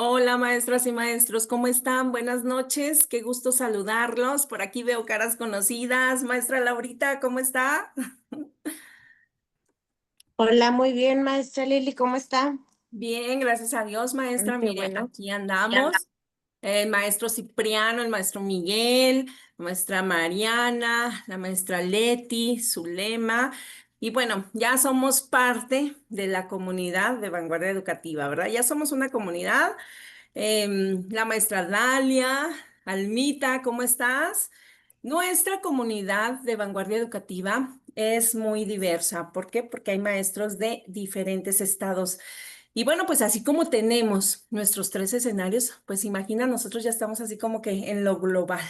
Hola, maestras y maestros, ¿cómo están? Buenas noches, qué gusto saludarlos. Por aquí veo caras conocidas. Maestra Laurita, ¿cómo está? Hola, muy bien, maestra Lili, ¿cómo está? Bien, gracias a Dios, maestra. Qué Mire, bueno. aquí andamos. El maestro Cipriano, el maestro Miguel, la maestra Mariana, la maestra Leti, Zulema. Y bueno, ya somos parte de la comunidad de Vanguardia Educativa, ¿verdad? Ya somos una comunidad. La maestra Dalia, Almita, ¿cómo estás? Nuestra comunidad de Vanguardia Educativa es muy diversa. ¿Por qué? Porque hay maestros de diferentes estados. Y bueno, pues así como tenemos nuestros tres escenarios, pues imagina, nosotros ya estamos así como que en lo global.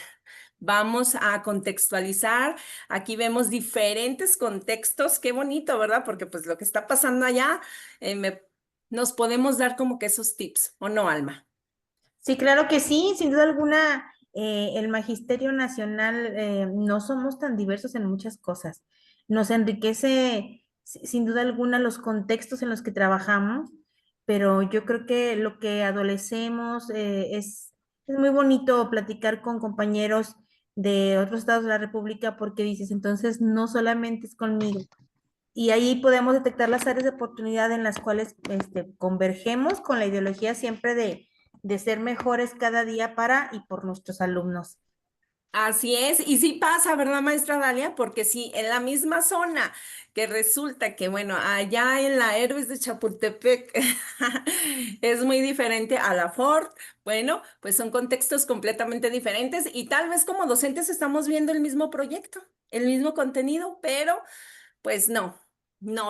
Vamos a contextualizar. Aquí vemos diferentes contextos. Qué bonito, ¿verdad? Porque pues lo que está pasando allá, nos podemos dar como que esos tips, ¿o no, Alma? Sí, claro que sí, sin duda alguna, el Magisterio Nacional no somos tan diversos en muchas cosas. Nos enriquece, sin duda alguna, los contextos en los que trabajamos, pero yo creo que lo que adolecemos es muy bonito platicar con compañeros de otros estados de la República porque dices, entonces no solamente es conmigo. Y ahí podemos detectar las áreas de oportunidad en las cuales convergemos con la ideología siempre de ser mejores cada día para y por nuestros alumnos. Así es, y sí pasa, ¿verdad, maestra Dalia? Porque sí, en la misma zona que resulta que, bueno, allá en la Héroes de Chapultepec es muy diferente a la Ford, bueno, pues son contextos completamente diferentes y tal vez como docentes estamos viendo el mismo proyecto, el mismo contenido, pero pues no,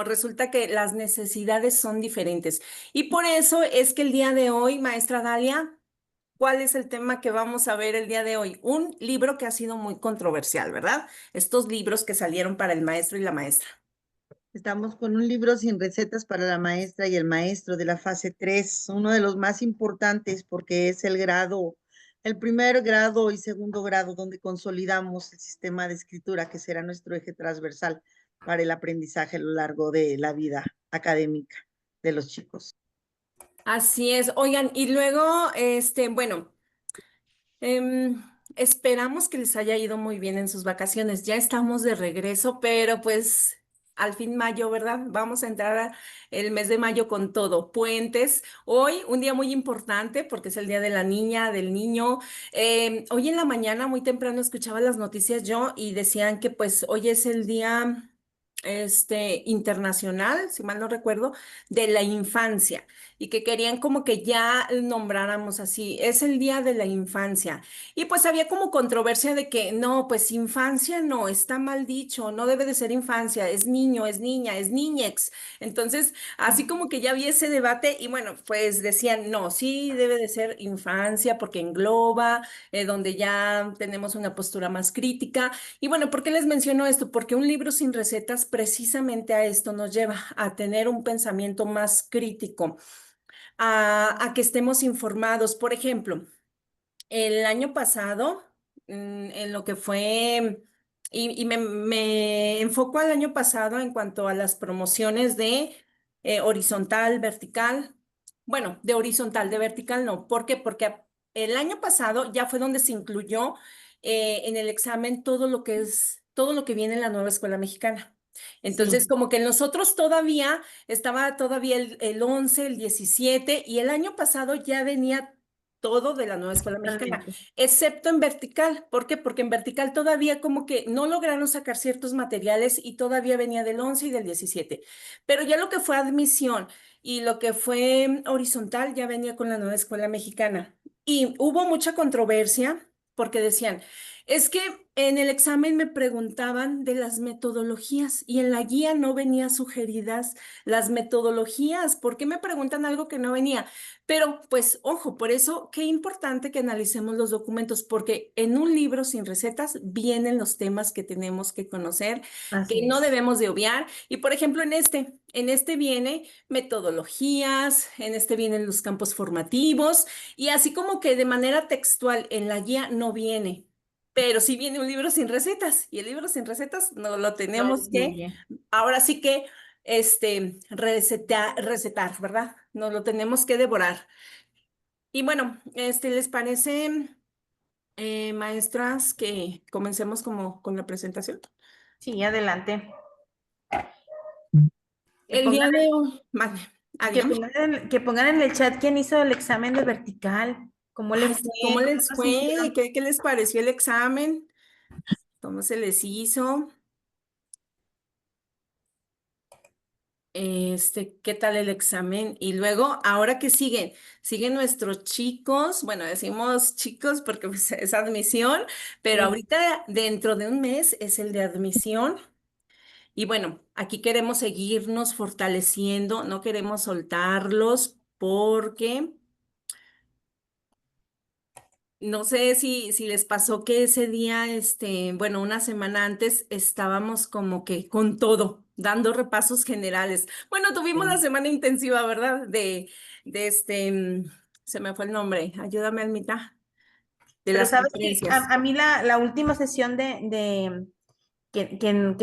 resulta que las necesidades son diferentes. Y por eso es que el día de hoy, maestra Dalia, ¿cuál es el tema que vamos a ver el día de hoy? Un libro que ha sido muy controversial, ¿verdad? Estos libros que salieron para el maestro y la maestra. Estamos con un libro sin recetas para la maestra y el maestro de la fase 3, uno de los más importantes porque es el primer grado y segundo grado donde consolidamos el sistema de escritura que será nuestro eje transversal para el aprendizaje a lo largo de la vida académica de los chicos. Así es. Oigan, y luego, bueno, esperamos que les haya ido muy bien en sus vacaciones. Ya estamos de regreso, pero pues al fin mayo, ¿verdad? Vamos a entrar el mes de mayo con todo. Puentes. Hoy, un día muy importante porque es el día de la niña, del niño. Hoy en la mañana, muy temprano, escuchaba las noticias yo y decían que pues hoy es el día internacional, si mal no recuerdo, de la infancia y que querían como que ya nombráramos así, es el día de la infancia. Y pues había como controversia de que no, pues infancia no, está mal dicho, no debe de ser infancia, es niño, es niña, es niñex. Entonces, así como que ya había ese debate y bueno, pues decían, no, sí debe de ser infancia porque engloba, donde ya tenemos una postura más crítica. Y bueno, ¿por qué les menciono esto? Porque un libro sin recetas precisamente a esto nos lleva a tener un pensamiento más crítico, a que estemos informados. Por ejemplo, el año pasado, en lo que fue, y me enfoco al año pasado en cuanto a las promociones de horizontal, vertical. Bueno, de horizontal, de vertical no. ¿Por qué? Porque el año pasado ya fue donde se incluyó en el examen todo lo que viene en la nueva escuela mexicana. Entonces, Sí, como que nosotros todavía estaba todavía el 11, el 17 y el año pasado ya venía todo de la nueva escuela mexicana, totalmente. excepto en vertical. ¿Por qué? Porque en vertical todavía como que no lograron sacar ciertos materiales y todavía venía del 11 y del 17. Pero ya lo que fue admisión y lo que fue horizontal ya venía con la nueva escuela mexicana. Y hubo mucha controversia porque decían, es que en el examen me preguntaban de las metodologías y en la guía no venía sugeridas las metodologías. ¿Por qué me preguntan algo que no venía? Pero pues ojo, por eso qué importante que analicemos los documentos, porque en un libro sin recetas vienen los temas que tenemos que conocer, que Así no es. debemos de obviar. Y por ejemplo, en este viene metodologías, en este vienen los campos formativos, y así como que de manera textual en la guía no viene. Pero sí viene un libro sin recetas, y el libro sin recetas no lo No tenemos que, incluye. ahora sí que recetar, ¿verdad? Nos lo tenemos que devorar. Y bueno, ¿les parece, maestras, que comencemos como con la presentación? Sí, adelante. Que El día pongan, de hoy, vale, dígame. que pongan en el chat quién hizo el examen de vertical, cómo le Ay, fue, sí, ¿cómo cómo les lo fue? sintieron. ¿Qué les pareció el examen? ¿Cómo se les hizo? ¿Qué tal el examen? Y luego, ahora que siguen nuestros chicos, bueno, decimos chicos porque pues, es admisión, pero Sí. ahorita dentro de un mes es el de admisión. Y bueno, aquí queremos seguirnos fortaleciendo, no queremos soltarlos porque no sé si les pasó que ese día, bueno, una semana antes estábamos como que con todo, dando repasos generales. Bueno, tuvimos la Sí. semana intensiva, ¿verdad? Se me fue el nombre, ayúdame, Almita, de Pero las sabes que conferencias. a mí la última sesión que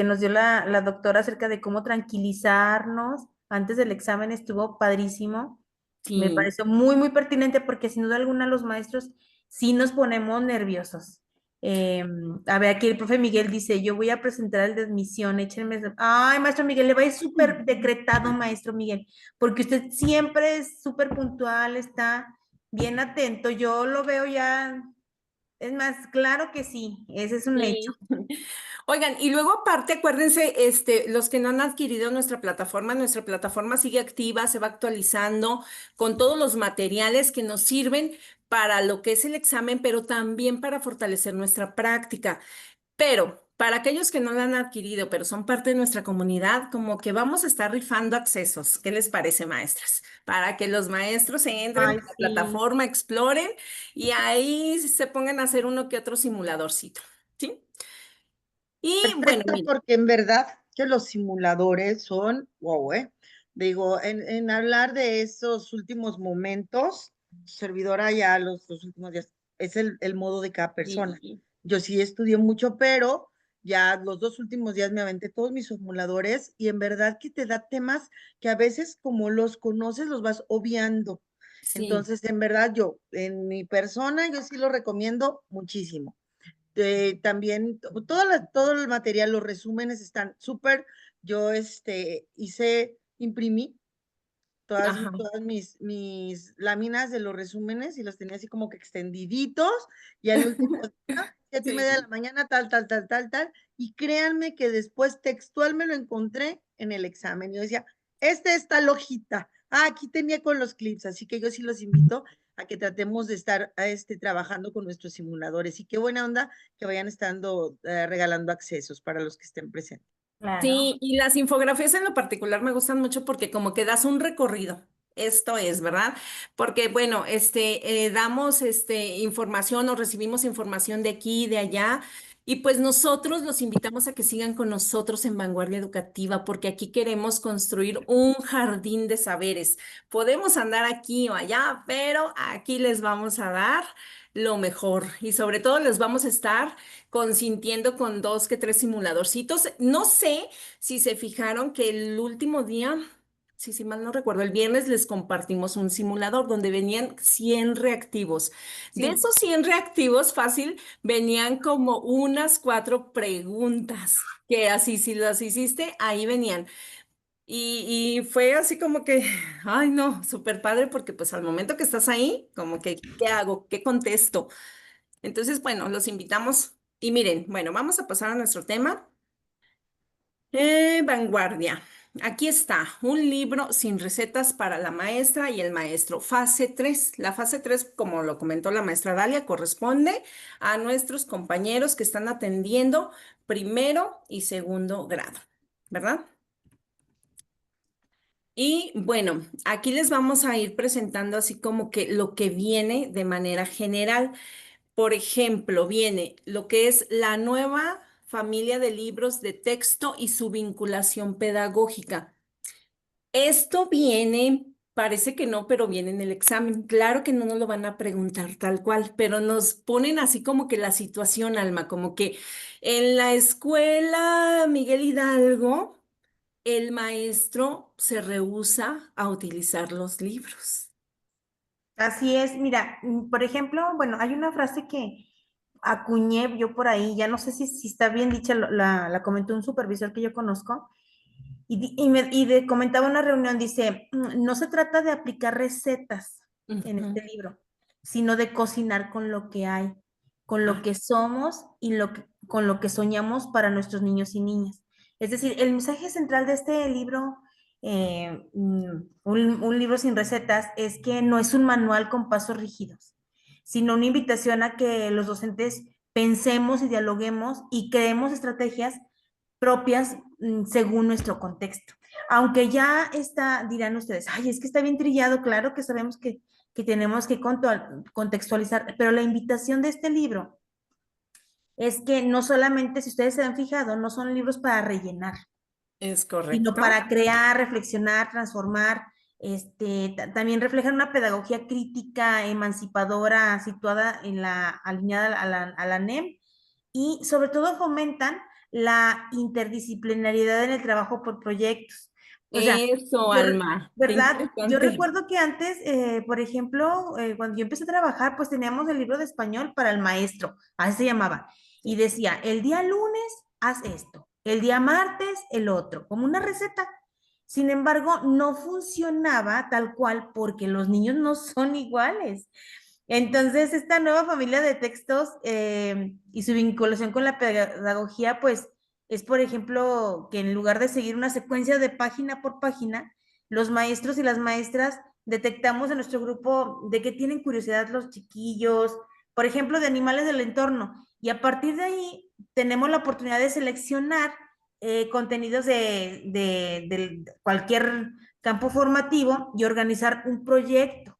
nos dio la doctora acerca de cómo tranquilizarnos antes del examen estuvo padrísimo. Me Sí, pareció muy, muy pertinente porque sin duda alguna los maestros sí nos ponemos nerviosos. A ver, aquí el profe Miguel dice, yo voy a presentar el de admisión, échenme... Ay, maestro Miguel, le va a ir súper decretado, maestro Miguel, porque usted siempre es súper puntual, está bien atento. Yo lo veo ya, es más, claro que sí, ese es un hecho. sí. Oigan, y luego aparte, acuérdense, los que no han adquirido nuestra plataforma sigue activa, se va actualizando con todos los materiales que nos sirven para lo que es el examen, pero también para fortalecer nuestra práctica. Pero para aquellos que no la han adquirido, pero son parte de nuestra comunidad, como que vamos a estar rifando accesos. ¿Qué les parece, maestras? Para que los maestros se entren Ay, a la sí. plataforma, exploren y ahí se pongan a hacer uno que otro simuladorcito. ¿Sí? Y bueno, Perfecto, mire, porque en verdad que los simuladores son, wow, Digo, en hablar de esos últimos momentos, servidora ya los últimos días, es el modo de cada persona. y- Yo sí estudié mucho, pero ya los 2 últimos días me aventé todos mis simuladores y en verdad que te da temas que a veces como los conoces los vas obviando. sí, Entonces, en verdad yo, en mi persona, yo sí lo recomiendo muchísimo. También todo el material, los resúmenes están súper. Yo imprimí ajá, todas mis láminas de los resúmenes y los tenía así como que extendiditos y al último, 7:30 de la sí. mañana, tal, tal, tal, tal, tal. Y créanme que después textual me lo encontré en el examen. Yo decía, esta lojita. Ah, aquí tenía con los clips, así que yo sí los invito a que tratemos de estar trabajando con nuestros simuladores y qué buena onda que vayan estando regalando accesos para los que estén presentes. Claro. Sí, y las infografías en lo particular me gustan mucho porque como que das un recorrido. Esto es, ¿verdad? Porque, bueno, damos información o recibimos información de aquí y de allá. Y pues nosotros los invitamos a que sigan con nosotros en Vanguardia Educativa, porque aquí queremos construir un jardín de saberes. Podemos andar aquí o allá, pero aquí les vamos a dar lo mejor y sobre todo les vamos a estar consintiendo con dos que tres simuladorcitos. No sé si se fijaron que el último día, si mal no recuerdo, el viernes les compartimos un simulador donde venían 100 reactivos. De Sí. esos 100 reactivos, fácil, venían como unas 4 preguntas, que así si las hiciste, ahí venían. Y fue así como que, ay no, súper padre porque pues al momento que estás ahí, como que, ¿qué hago? ¿Qué contesto? Entonces, bueno, los invitamos. Y miren, bueno, vamos a pasar a nuestro tema. Vanguardia. Aquí está, un libro sin recetas para la maestra y el maestro. Fase 3. La fase 3, como lo comentó la maestra Dalia, corresponde a nuestros compañeros que están atendiendo primero y segundo grado, ¿verdad? Y bueno, aquí les vamos a ir presentando así como que lo que viene de manera general. Por ejemplo, viene lo que es la nueva familia de libros de texto y su vinculación pedagógica. Esto viene, parece que no, pero viene en el examen. Claro que no nos lo van a preguntar tal cual, pero nos ponen así como que la situación, Alma, como que en la escuela Miguel Hidalgo, el maestro se rehúsa a utilizar los libros. Así es, mira, por ejemplo, bueno, hay una frase que acuñé yo por ahí, ya no sé si está bien dicha, la comentó un supervisor que yo conozco, comentaba en una reunión, dice, no se trata de aplicar recetas en Ujú. este libro, sino de cocinar con lo que hay, con lo Ah, que somos y con lo que soñamos para nuestros niños y niñas. Es decir, el mensaje central de este libro, un libro sin recetas, es que no es un manual con pasos rígidos, sino una invitación a que los docentes pensemos y dialoguemos y creemos estrategias propias según nuestro contexto. Aunque ya está, dirán ustedes, ay, es que está bien trillado, claro que sabemos que tenemos que contextualizar, pero la invitación de este libro es que no solamente, si ustedes se han fijado, no son libros para rellenar, es sino correcto. para crear, reflexionar, transformar. También reflejan una pedagogía crítica, emancipadora, situada en alineada a la NEM, y sobre todo fomentan la interdisciplinariedad en el trabajo por proyectos. O sea, Eso, yo, Alma, qué ¿verdad? Yo interesante. recuerdo que antes, por ejemplo, cuando yo empecé a trabajar, pues teníamos el libro de español para el maestro, así se llamaba, y decía, el día lunes haz esto, el día martes el otro, como una receta. Sin embargo, no funcionaba tal cual porque los niños no son iguales. Entonces, esta nueva familia de textos y su vinculación con la pedagogía, pues es, por ejemplo, que en lugar de seguir una secuencia de página por página, los maestros y las maestras detectamos en nuestro grupo de que tienen curiosidad los chiquillos, por ejemplo, de animales del entorno. Y a partir de ahí tenemos la oportunidad de seleccionar contenidos de cualquier campo formativo y organizar un proyecto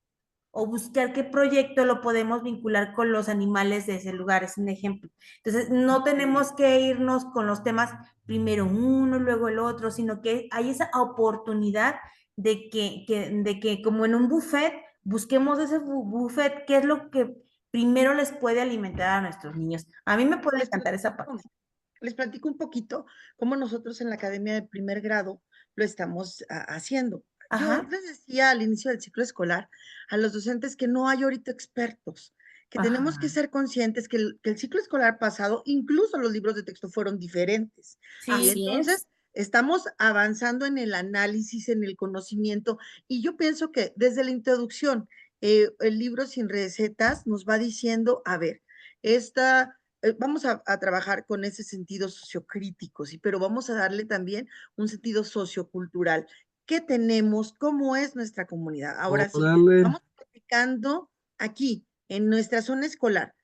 o buscar qué proyecto lo podemos vincular con los animales de ese lugar, es un ejemplo. Entonces, no tenemos que irnos con los temas primero uno, luego el otro, sino que hay esa oportunidad de que como en un buffet, busquemos ese buffet, qué es lo que primero les puede alimentar a nuestros niños. A mí me puede Les encantar esa parte. platico, les platico un poquito cómo nosotros en la Academia de Primer Grado lo estamos haciendo. Yo Ajá, les decía al inicio del ciclo escolar a los docentes que no hay ahorita expertos, que tenemos que ajá. ser conscientes que el ciclo escolar pasado, incluso los libros de texto fueron diferentes. ¿Sí? Sí, Así Entonces, es. estamos avanzando en el análisis, en el conocimiento, y yo pienso que desde la introducción, el libro sin recetas nos va diciendo, a ver, esta vamos a trabajar con ese sentido sociocrítico, sí, pero vamos a darle también un sentido sociocultural. ¿Qué tenemos? ¿Cómo es nuestra comunidad? Ahora sí, Órale. vamos practicando aquí, en nuestra zona escolar.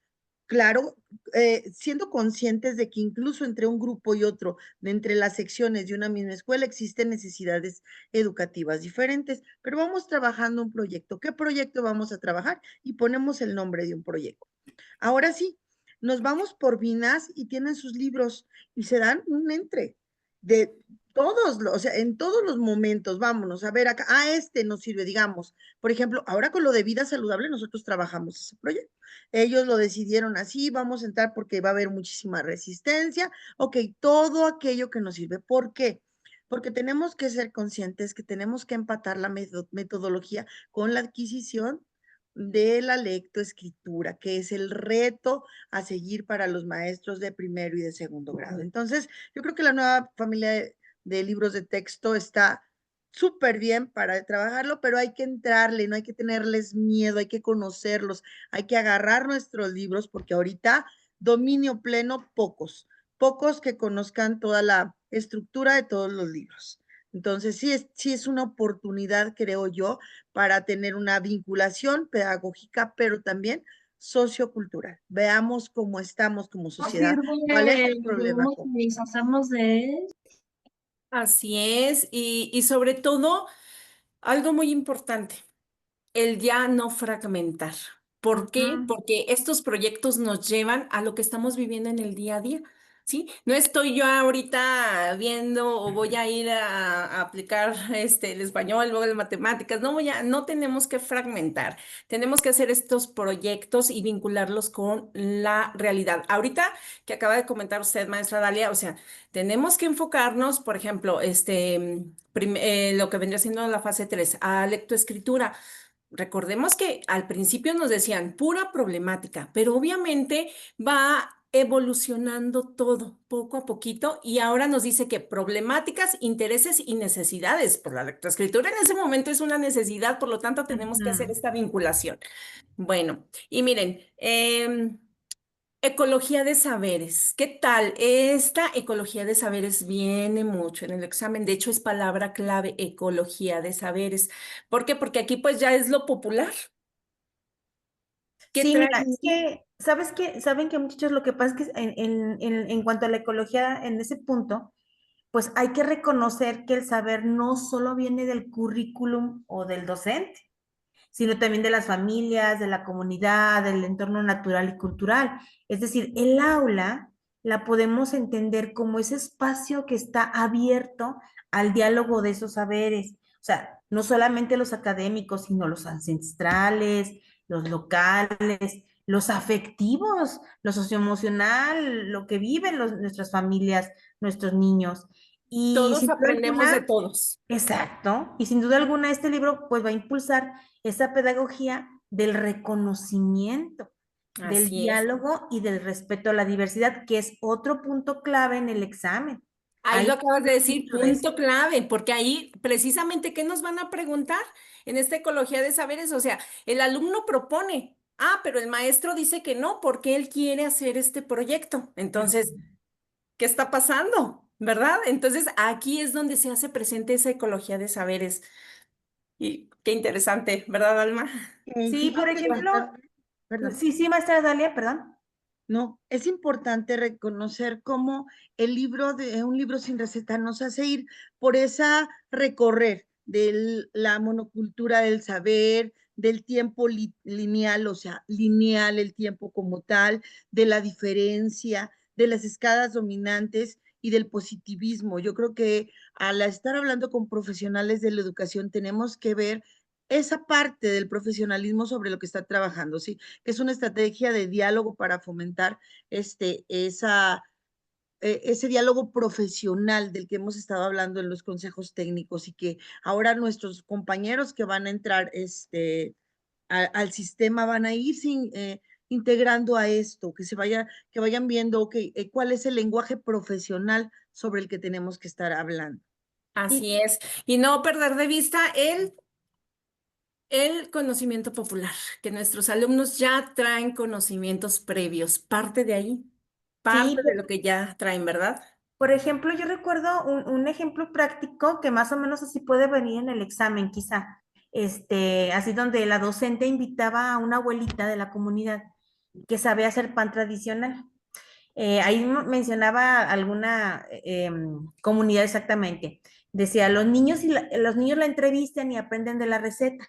Claro, siendo conscientes de que incluso entre un grupo y otro, de entre las secciones de una misma escuela, existen necesidades educativas diferentes, pero vamos trabajando un proyecto. ¿Qué proyecto vamos a trabajar? Y ponemos el nombre de un proyecto. Ahora sí, nos vamos por Vinas y tienen sus libros y se dan un entre de todos, o sea, en todos los momentos, vámonos a ver acá, este nos sirve, digamos. Por ejemplo, ahora con lo de vida saludable, nosotros trabajamos ese proyecto. Ellos lo decidieron así, vamos a entrar porque va a haber muchísima resistencia. Ok, todo aquello que nos sirve. ¿Por qué? Porque tenemos que ser conscientes que tenemos que empatar la metodología con la adquisición de la lectoescritura, que es el reto a seguir para los maestros de primero y de segundo grado. Entonces, yo creo que la nueva familia de libros de texto está súper bien para trabajarlo, pero hay que entrarle, no hay que tenerles miedo, hay que conocerlos, hay que agarrar nuestros libros, porque ahorita dominio pleno, pocos que conozcan toda la estructura de todos los libros. Entonces, sí es una oportunidad, creo yo, para tener una vinculación pedagógica, pero también sociocultural. Veamos cómo estamos como No sociedad, cuál es sirve, el problema podemos común. deshacernos de él. Así es. Y sobre todo, algo muy importante. El ya no fragmentar. ¿Por qué? Ujú. Porque estos proyectos nos llevan a lo que estamos viviendo en el día a día, ¿sí? No estoy yo ahorita viendo o voy a ir a aplicar el español, luego las matemáticas. No tenemos que fragmentar. Tenemos que hacer estos proyectos y vincularlos con la realidad. Ahorita que acaba de comentar usted, maestra Dalia, o sea, tenemos que enfocarnos, por ejemplo, lo que vendría siendo la fase 3 a lectoescritura. recordemos que al principio nos decían pura problemática, pero obviamente va evolucionando todo poco a poquito y ahora nos dice que problemáticas, intereses y necesidades, por la lectoescritura en ese momento es una necesidad, por lo tanto tenemos que hacer Ujú. esta vinculación. Bueno, y miren, ecología de saberes. ¿Qué tal? Esta ecología de saberes viene mucho en el examen. De hecho, es palabra clave, ecología de saberes. ¿Por qué? Porque aquí pues ya es lo popular. ¿Qué Sí, trae mira, es aquí? que, ¿sabes qué? Saben que muchachos, lo que pasa es que en cuanto a la ecología, en ese punto, pues hay que reconocer que el saber no solo viene del currículum o del docente, sino también de las familias, de la comunidad, del entorno natural y cultural. Es decir, el aula la podemos entender como ese espacio que está abierto al diálogo de esos saberes. O sea, no solamente los académicos, sino los ancestrales, los locales, los afectivos, lo socioemocional, lo que viven nuestras familias, nuestros niños. Y Todos sin duda aprendemos de alguna, todos. exacto. Y sin duda alguna, este libro pues va a impulsar esa pedagogía del reconocimiento, del Así es. diálogo y del respeto a la diversidad, que es otro punto clave en el examen. Ahí Hay lo acabas de decir, mucho de eso. punto clave, porque ahí precisamente, ¿qué nos van a preguntar en esta ecología de saberes? O sea, el alumno propone, pero el maestro dice que no, porque él quiere hacer este proyecto. Entonces, ¿qué está pasando? ¿Verdad? Entonces, aquí es donde se hace presente esa ecología de saberes. Y qué interesante, ¿verdad, Alma? Sí, por Fíjate, ejemplo, perdón. sí, sí, maestra Dalia, perdón. No, es importante reconocer cómo el libro de un libro sin receta nos hace ir por esa recorrer de la monocultura del saber, del tiempo lineal, o sea, lineal el tiempo como tal, de la diferencia, de las escalas dominantes y del positivismo. Yo creo que al estar hablando con profesionales de la educación tenemos que ver esa parte del profesionalismo sobre lo que está trabajando, ¿sí? Que es una estrategia de diálogo para fomentar ese diálogo profesional del que hemos estado hablando en los consejos técnicos y que ahora nuestros compañeros que van a entrar al sistema van a ir integrando a esto, que vayan viendo cuál es el lenguaje profesional sobre el que tenemos que estar hablando. Así es. Y no perder de vista el conocimiento popular, que nuestros alumnos ya traen conocimientos previos, parte de ahí, Sí, parte de lo que ya traen, ¿verdad? por ejemplo, yo recuerdo un ejemplo práctico que más o menos así puede venir en el examen, quizá. Así donde la docente invitaba a una abuelita de la comunidad que sabe hacer pan tradicional. Ahí mencionaba alguna comunidad exactamente. Decía, los niños la entrevistan y aprenden de la receta.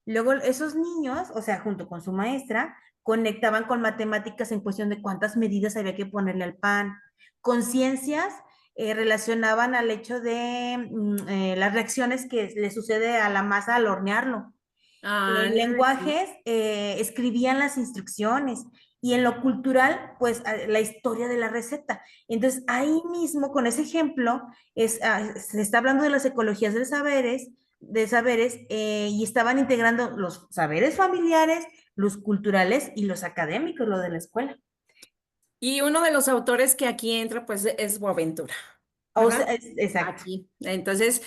Luego esos niños, o sea, junto con su maestra, conectaban con matemáticas en cuestión de cuántas medidas había que ponerle al pan. Conciencias relacionaban al hecho de las reacciones que le sucede a la masa al hornearlo. Ah, En sí. lenguajes escribían las instrucciones y en lo cultural, pues la historia de la receta. Entonces, ahí mismo, con ese ejemplo, se está hablando de las ecologías de saberes, y estaban integrando los saberes familiares, los culturales y los académicos, lo de la escuela. Y uno de los autores que aquí entra, pues, es Boaventura, O ¿verdad? sea, exacto. Aquí. Entonces,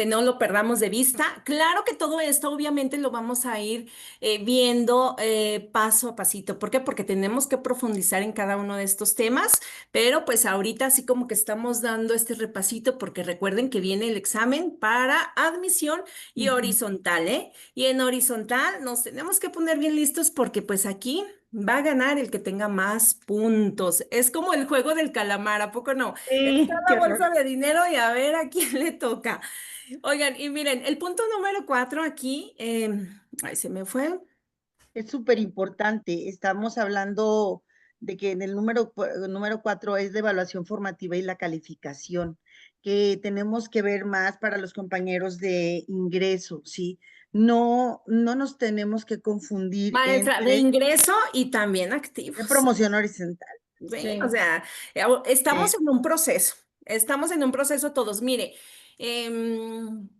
no lo perdamos de vista. Claro que todo esto obviamente lo vamos a ir viendo paso a pasito. ¿Por qué? Porque tenemos que profundizar en cada uno de estos temas, pero pues ahorita así como que estamos dando este repasito porque recuerden que viene el examen para admisión y Ujú. horizontal, ¿eh? Y en horizontal nos tenemos que poner bien listos porque pues aquí va a ganar el que tenga más puntos. Es como el juego del calamar, ¿a poco no? Está Sí, qué la bolsa horror. de dinero y a ver a quién le toca. Oigan, y miren, el punto número 4 aquí, ay, se me fue. Es súper importante. Estamos hablando de que en el número 4 es de evaluación formativa y la calificación, que tenemos que ver más para los compañeros de ingreso, ¿sí? No, no nos tenemos que confundir Maestra, de entre ingreso y también de activos. promoción horizontal. Sí, o Sí. sea, Eh, estamos en un proceso todos. Mire,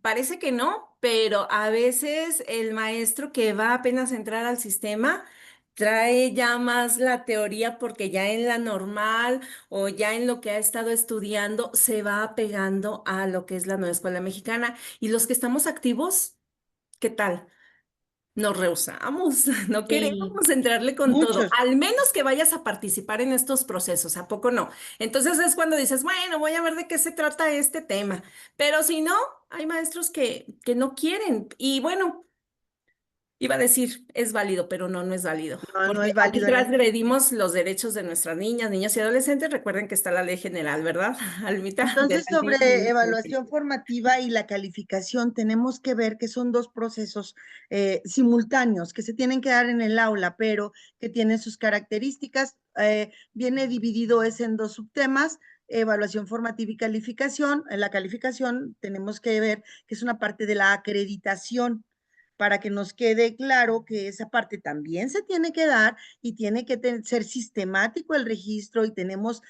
parece que no, pero a veces el maestro que va apenas a entrar al sistema trae ya más la teoría porque ya en la normal o ya en lo que ha estado estudiando se va pegando a lo que es la nueva escuela mexicana. Y los que estamos activos, ¿qué tal? Nos rehusamos, no Sí, queremos entrarle con todo, Muchos. al menos que vayas a participar en estos procesos, ¿a poco no? Entonces es cuando dices, bueno, voy a ver de qué se trata este tema, pero si no, hay maestros que no quieren y bueno, iba a decir, es válido, pero no, no es válido, No, no porque es aquí válido en este. transgredimos los derechos de nuestras niñas, niños y adolescentes, recuerden que está la ley general, ¿verdad? Almita, de Entonces, las sobre niñas y niños y evaluación adolescentes. formativa y la calificación, tenemos que ver que son dos procesos simultáneos que se tienen que dar en el aula, pero que tienen sus características. Viene dividido es en dos subtemas, evaluación formativa y calificación. En la calificación tenemos que ver que es una parte de la acreditación para que nos quede claro que esa parte también se tiene que dar y tiene que ser sistemático el registro y tenemos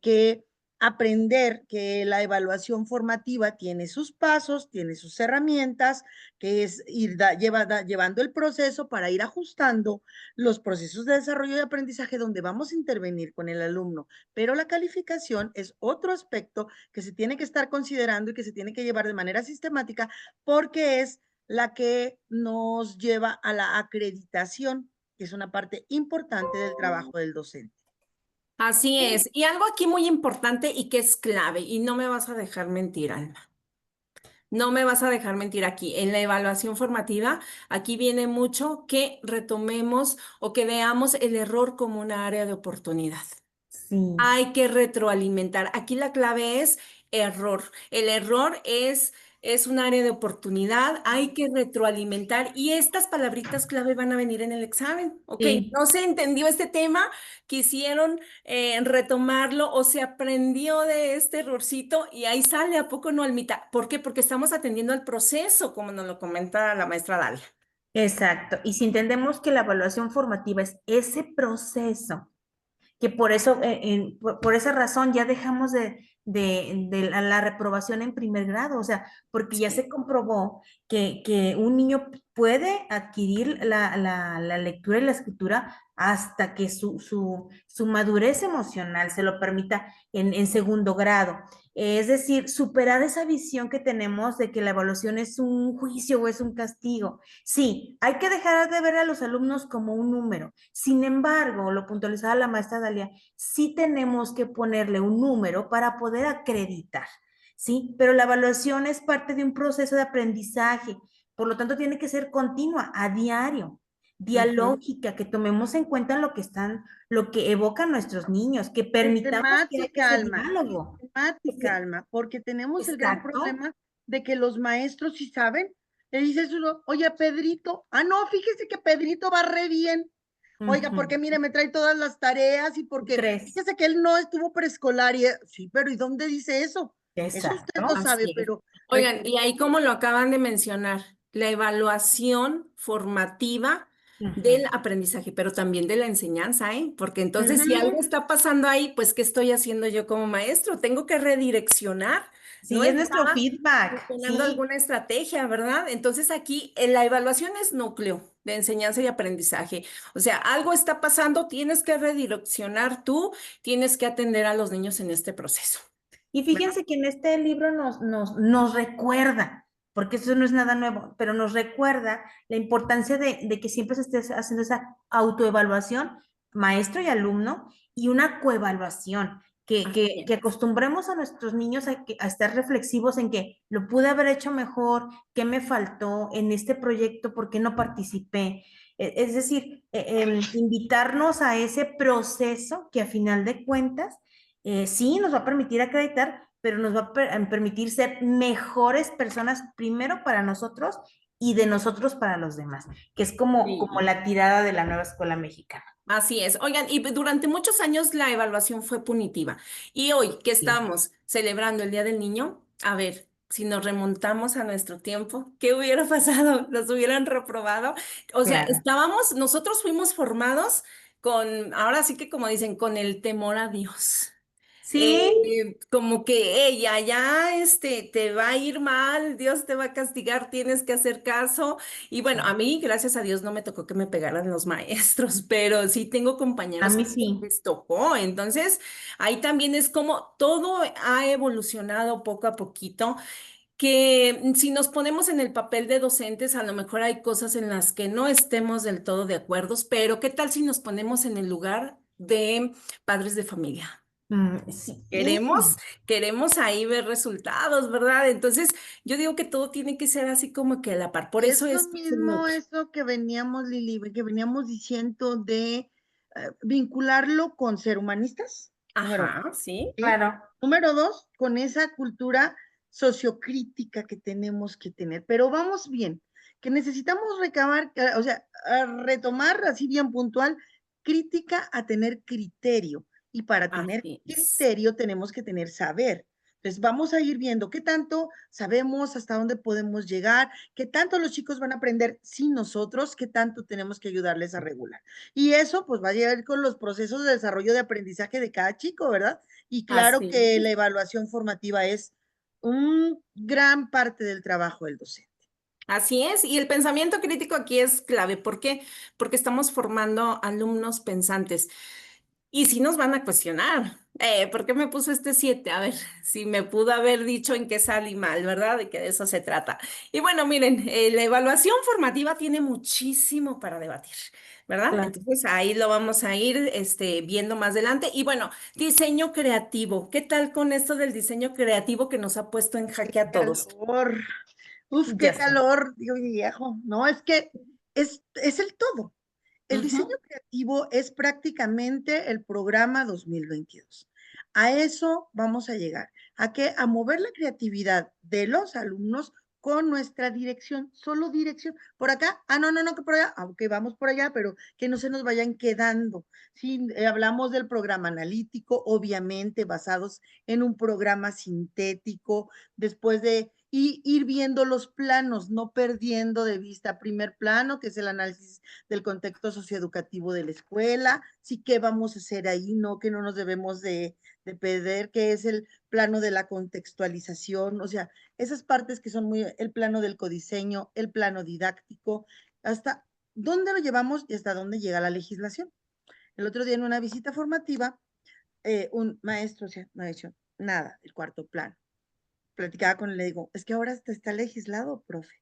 que aprender que la evaluación formativa tiene sus pasos, tiene sus herramientas, que es ir llevando el proceso para ir ajustando los procesos de desarrollo y aprendizaje donde vamos a intervenir con el alumno. Pero la calificación es otro aspecto que se tiene que estar considerando y que se tiene que llevar de manera sistemática porque es la que nos lleva a la acreditación, que es una parte importante del trabajo del docente. Así es. Y algo aquí muy importante y que es clave, y no me vas a dejar mentir, Alma. No me vas a dejar mentir aquí. En la evaluación formativa, aquí viene mucho que retomemos o que veamos el error como una área de oportunidad. sí, Hay que retroalimentar. Aquí la clave es error. El error es un área de oportunidad. Hay que retroalimentar y estas palabritas clave van a venir en el examen. Ok, sí. no se entendió este tema, quisieron retomarlo o se aprendió de este errorcito y ahí sale, ¿a poco no, Almita? ¿Por qué? Porque estamos atendiendo al proceso, como nos lo comenta la maestra Dalia. Exacto. Y si entendemos que la evaluación formativa es ese proceso, que por eso, por esa razón ya dejamos de la reprobación en primer grado, o sea, porque ya se Sí. comprobó que un niño puede adquirir la lectura y la escritura hasta que su madurez emocional se lo permita en segundo grado. Es decir, superar esa visión que tenemos de que la evaluación es un juicio o es un castigo. Sí, hay que dejar de ver a los alumnos como un número. Sin embargo, lo puntualizaba la maestra Dalia, sí tenemos que ponerle un número para poder acreditar, ¿sí? Pero la evaluación es parte de un proceso de aprendizaje, por lo tanto tiene que ser continua, a diario, Ujú. dialógica, que tomemos en cuenta lo que están, lo que evocan nuestros niños, que permitamos que haya Temática, ese Alma, diálogo. temática, Alma, porque tenemos el gran Exacto. problema de que los maestros, si saben, le dices uno, oye, Pedrito, ah, no, fíjese que Pedrito va re bien. Oiga, Ujú. porque mire, me trae todas las tareas y ¿Tú porque crees? fíjese que él no estuvo preescolar y sí, pero ¿y dónde dice eso? Eso usted lo Exacto. sabe, Así es. pero Oigan, y ahí como lo acaban de mencionar, la evaluación formativa Ujú. del aprendizaje, pero también de la enseñanza, ¿eh? Porque entonces si ujú, algo está pasando ahí, pues ¿qué estoy haciendo yo como maestro? Tengo que redireccionar, no Sí, es está nuestro feedback, funcionando sí. alguna estrategia, ¿verdad? Entonces aquí la evaluación es núcleo de enseñanza y aprendizaje. O sea, algo está pasando, tienes que redireccionar tú, tienes que atender a los niños en este proceso. Y fíjense que en este libro nos recuerda, porque eso no es nada nuevo, pero nos recuerda la importancia de que siempre se esté haciendo esa autoevaluación, maestro y alumno, y una coevaluación, Así que es. acostumbremos a nuestros niños a estar reflexivos en que lo pude haber hecho mejor, qué me faltó en este proyecto, por qué no participé. Es decir, invitarnos a ese proceso que a final de cuentas sí nos va a permitir acreditar, pero nos va a permitir ser mejores personas primero para nosotros y de nosotros para los demás, que es como Sí. la tirada de la nueva escuela mexicana. Así es. Oigan, y durante muchos años la evaluación fue punitiva. Y hoy que Sí, estamos celebrando el Día del Niño, a ver, si nos remontamos a nuestro tiempo, ¿qué hubiera pasado? ¿Nos hubieran reprobado? O sea, claro. nosotros fuimos formados con, ahora sí que como dicen, con el temor a Dios. Sí, como que ella ya te va a ir mal, Dios te va a castigar, tienes que hacer caso. Y bueno, a mí, gracias a Dios, no me tocó que me pegaran los maestros, pero sí tengo a compañeros mí que sí sí. les tocó. Entonces, ahí también es como todo ha evolucionado poco a poquito, que si nos ponemos en el papel de docentes, a lo mejor hay cosas en las que no estemos del todo de acuerdo, pero ¿qué tal si nos ponemos en el lugar de padres de familia? Sí, Queremos ahí ver resultados, ¿verdad? Entonces, yo digo que todo tiene que ser así como que a la par. Por Es eso lo es el mismo MOOC. eso que veníamos, Lili, que veníamos diciendo de vincularlo con ser humanistas, número uno, Ajá, sí. ¿sí? claro. Número dos, con esa cultura sociocrítica que tenemos que tener. Pero vamos bien, que necesitamos recabar, o sea, a retomar así bien puntual, crítica a tener criterio. Y para tener Así es. criterio tenemos que tener saber. Entonces vamos a ir viendo qué tanto sabemos, hasta dónde podemos llegar, qué tanto los chicos van a aprender sin nosotros, qué tanto tenemos que ayudarles a regular. Y eso pues va a llegar con los procesos de desarrollo de aprendizaje de cada chico, ¿verdad? Y claro Así que la es. evaluación formativa es un gran parte del trabajo del docente. Así es, y el pensamiento crítico aquí es clave. ¿Por qué? Porque estamos formando alumnos pensantes. Y si nos van a cuestionar, ¿por qué me puso este 7? A ver, si me pudo haber dicho en qué salí mal, ¿verdad? De que de eso se trata. Y bueno, miren, la evaluación formativa tiene muchísimo para debatir, ¿verdad? Claro. Entonces ahí lo vamos a ir viendo más adelante. Y bueno, diseño creativo. ¿Qué tal con esto del diseño creativo que nos ha puesto en jaque a todos? Calor. Uf, Ya qué sé. calor, digo, viejo. No, es que es el todo. El diseño Ujú. creativo es prácticamente el programa 2022. A eso vamos a llegar, a que a mover la creatividad de los alumnos con nuestra dirección, solo dirección. Por acá, no, no, no, que por allá, aunque vamos por allá, pero que no se nos vayan quedando. Sí, hablamos del programa analítico, obviamente basados en un programa sintético, después de y ir viendo los planos, no perdiendo de vista primer plano, que es el análisis del contexto socioeducativo de la escuela, sí qué vamos a hacer ahí, no que no nos debemos de perder, que es el plano de la contextualización, o sea, esas partes que son muy, el plano del codiseño, el plano didáctico, hasta dónde lo llevamos y hasta dónde llega la legislación. El otro día en una visita formativa, un maestro, o sea, no ha hecho nada del cuarto plano. Platicaba con él, le digo, es que ahora está legislado, profe.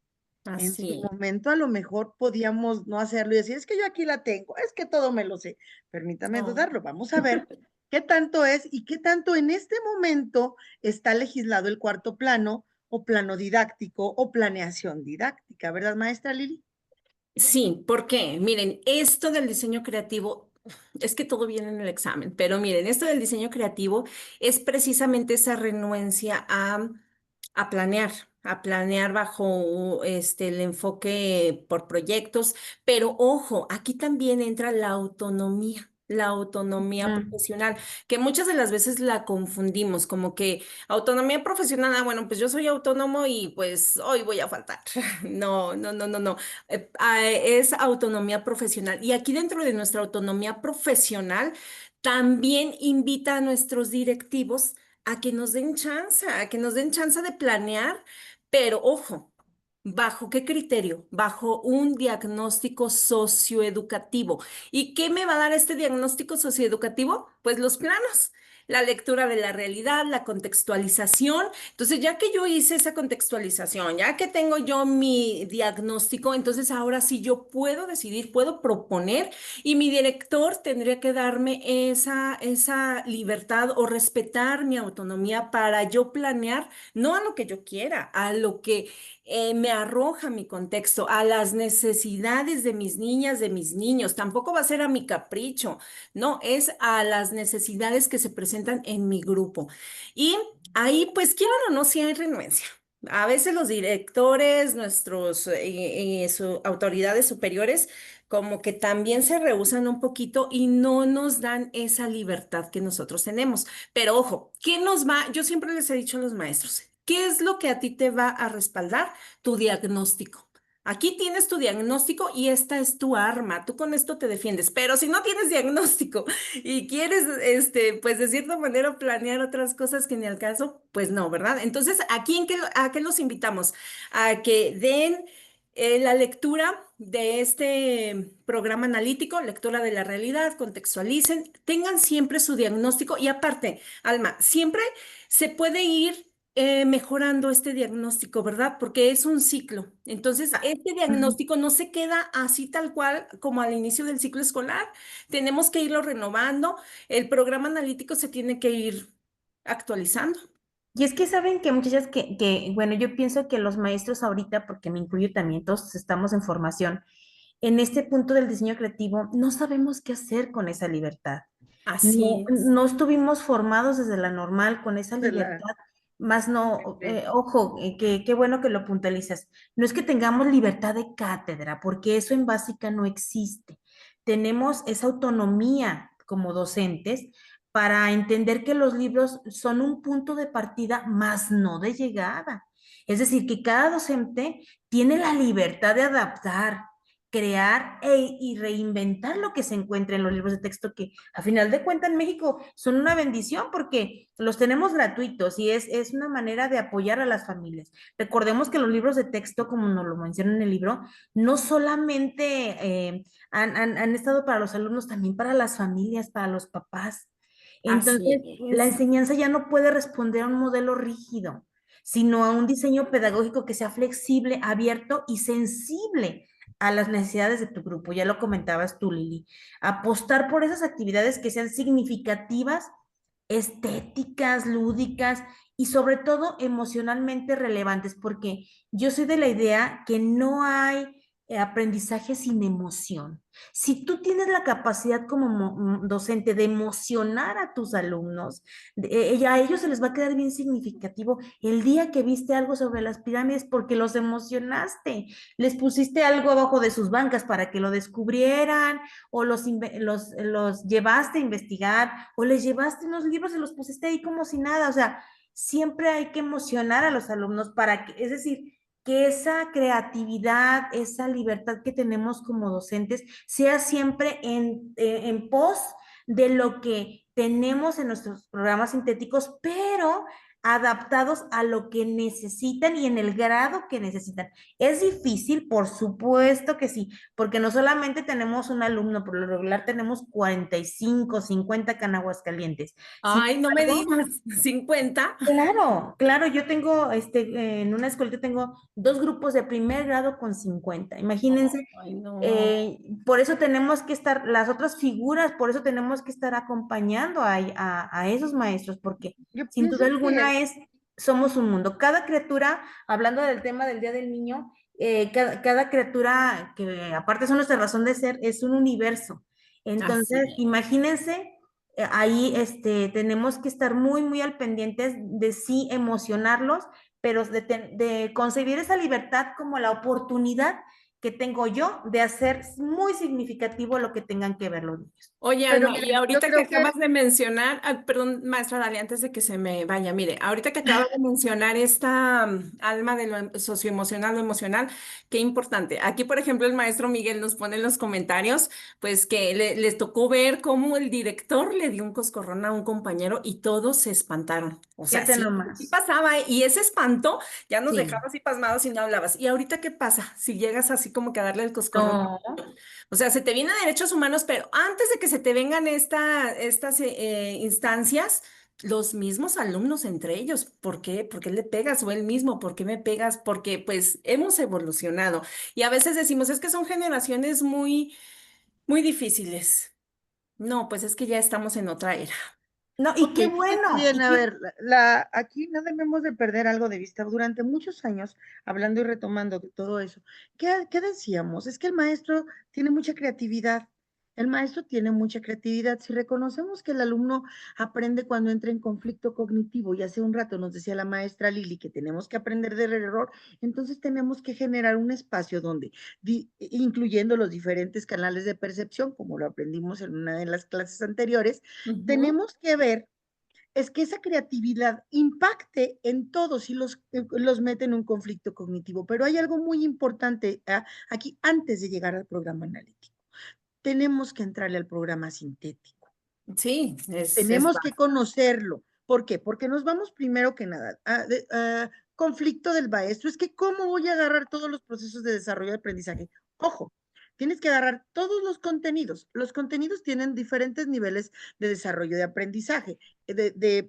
En su Así. momento a lo mejor podíamos no hacerlo y decir, es que yo aquí la tengo, es que todo me lo sé. Permítame No. dudarlo, vamos a ver qué tanto es y qué tanto en este momento está legislado el cuarto plano o plano didáctico o planeación didáctica, ¿verdad, maestra Lili? Sí, ¿por qué? Miren, esto del diseño creativo, es que todo viene en el examen, pero miren, esto del diseño creativo es precisamente esa renuencia a planear, a planear bajo el enfoque por proyectos, pero ojo, aquí también entra la autonomía Mm, profesional, que muchas de las veces la confundimos, como que autonomía profesional, bueno, pues yo soy autónomo y pues hoy voy a faltar. No, no, no, no, no es autonomía profesional. Y aquí dentro de nuestra autonomía profesional, también invita a nuestros directivos a que nos den chance, a que nos den chance de planear, pero ojo. ¿Bajo qué criterio? Bajo un diagnóstico socioeducativo. ¿Y qué me va a dar este diagnóstico socioeducativo? Pues los planos, la lectura de la realidad, la contextualización. Entonces, ya que yo hice esa contextualización, ya que tengo yo mi diagnóstico, entonces ahora sí yo puedo decidir, puedo proponer y mi director tendría que darme esa libertad o respetar mi autonomía para yo planear, no a lo que yo quiera, a lo que me arroja mi contexto, a las necesidades de mis niñas, de mis niños. Tampoco va a ser a mi capricho, no, es a las necesidades que se presentan en mi grupo. Y ahí, pues, quieran o no, sí hay renuencia. A veces los directores, nuestros autoridades superiores, como que también se rehúsan un poquito y no nos dan esa libertad que nosotros tenemos. Pero ojo, ¿qué nos va? Yo siempre les he dicho a los maestros, ¿qué es lo que a ti te va a respaldar? Tu diagnóstico. Aquí tienes tu diagnóstico y esta es tu arma. Tú con esto te defiendes. Pero si no tienes diagnóstico y quieres, pues de cierta manera planear otras cosas que ni al caso, pues no, ¿verdad? Entonces, ¿aquí a qué los invitamos? A que den la lectura de este programa analítico, lectura de la realidad, contextualicen, tengan siempre su diagnóstico y aparte, Alma, siempre se puede ir mejorando este diagnóstico, ¿verdad? Porque es un ciclo. Entonces, Ah, este ujú. diagnóstico no se queda así tal cual como al inicio del ciclo escolar. Tenemos que irlo renovando. El programa analítico se tiene que ir actualizando. Y es que saben que muchachas bueno, yo pienso que los maestros ahorita, porque me incluyo también, todos estamos en formación, en este punto del diseño creativo, no sabemos qué hacer con esa libertad. No, Así es. no estuvimos formados desde la normal con esa De la, libertad, más no, de- ojo, qué bueno que lo puntualizas. No es que tengamos libertad de cátedra, porque eso en básica no existe. Tenemos esa autonomía como docentes para entender que los libros son un punto de partida, más no de llegada. Es decir, que cada docente tiene la libertad de adaptar, crear y reinventar lo que se encuentra en los libros de texto, que a final de cuentas en México son una bendición porque los tenemos gratuitos y es una manera de apoyar a las familias. Recordemos que los libros de texto, como nos lo menciona en el libro, no solamente han estado para los alumnos, también para las familias, para los papás. Así Entonces, la es. enseñanza ya no puede responder a un modelo rígido, sino a un diseño pedagógico que sea flexible, abierto y sensible a las necesidades de tu grupo. Ya lo comentabas tú, Lili. Apostar por esas actividades que sean significativas, estéticas, lúdicas y sobre todo emocionalmente relevantes, porque yo soy de la idea que no hay aprendizaje sin emoción. Si tú tienes la capacidad como docente de emocionar a tus alumnos, a ellos se les va a quedar bien significativo el día que viste algo sobre las pirámides porque los emocionaste, les pusiste algo abajo de sus bancas para que lo descubrieran o los llevaste a investigar o les llevaste unos libros y los pusiste ahí como si nada. O sea, siempre hay que emocionar a los alumnos para que, es decir, que esa creatividad, esa libertad que tenemos como docentes sea siempre en pos de lo que tenemos en nuestros programas sintéticos, pero adaptados a lo que necesitan y en el grado que necesitan. Es difícil, por supuesto que sí, porque no solamente tenemos un alumno, por lo regular tenemos 45, 50 canaguas calientes. Sin Ay, no me embargo, digas, 50. claro, claro, yo tengo, en una escuela tengo dos grupos de primer grado con 50. Imagínense, Ay, no. por eso tenemos que estar, las otras figuras, por eso tenemos que estar acompañando a esos maestros, porque yo sin pienso duda que alguna somos un mundo. Cada criatura, hablando del tema del Día del Niño, cada criatura, que aparte son nuestra razón de ser, es un universo. Entonces, Así. imagínense ahí tenemos que estar muy, muy al pendientes de sí emocionarlos, pero de concebir esa libertad como la oportunidad que tengo yo de hacer muy significativo lo que tengan que ver los niños. Oye, pero Alma, y miren, yo ahorita que creo que acabas de mencionar, perdón, maestra Dali, antes de que se me vaya, mire, ahorita que acabas de mencionar esta alma de lo socioemocional, lo emocional, qué importante. Aquí, por ejemplo, el maestro Miguel nos pone en los comentarios, pues que les tocó ver cómo el director le dio un coscorrón a un compañero y todos se espantaron. O sea, Fíjate sí nomás. pasaba, y ese espanto ya nos dejaba Sí. así pasmados y no hablabas. ¿Y ahorita qué pasa? Si llegas así como que a darle el coscorrón. No. O sea, se te vienen derechos humanos, pero antes de que se te vengan estas instancias, los mismos alumnos entre ellos, ¿por qué? ¿Por qué le pegas? O él mismo, ¿por qué me pegas? Porque pues hemos evolucionado. Y a veces decimos, es que son generaciones muy, muy difíciles. No, pues es que ya estamos en otra era. No, y Ok, qué fíjate bueno. bien, a ver, aquí no debemos de perder algo de vista. Durante muchos años, hablando y retomando de todo eso, ¿qué decíamos? Es que el maestro tiene mucha creatividad. El maestro tiene mucha creatividad. Si reconocemos que el alumno aprende cuando entra en conflicto cognitivo, y hace un rato nos decía la maestra Lili que tenemos que aprender del error, entonces tenemos que generar un espacio donde, incluyendo los diferentes canales de percepción, como lo aprendimos en una de las clases anteriores, Ujú. tenemos que ver es que esa creatividad impacte en todos y los mete en un conflicto cognitivo. Pero hay algo muy importante aquí antes de llegar al programa analítico. Tenemos que entrarle al programa sintético. Sí, Tenemos que conocerlo. ¿Por qué? Porque nos vamos primero que nada a conflicto del maestro. Es que ¿cómo voy a agarrar todos los procesos de desarrollo de aprendizaje? Ojo, tienes que agarrar todos los contenidos. Los contenidos tienen diferentes niveles de desarrollo de aprendizaje,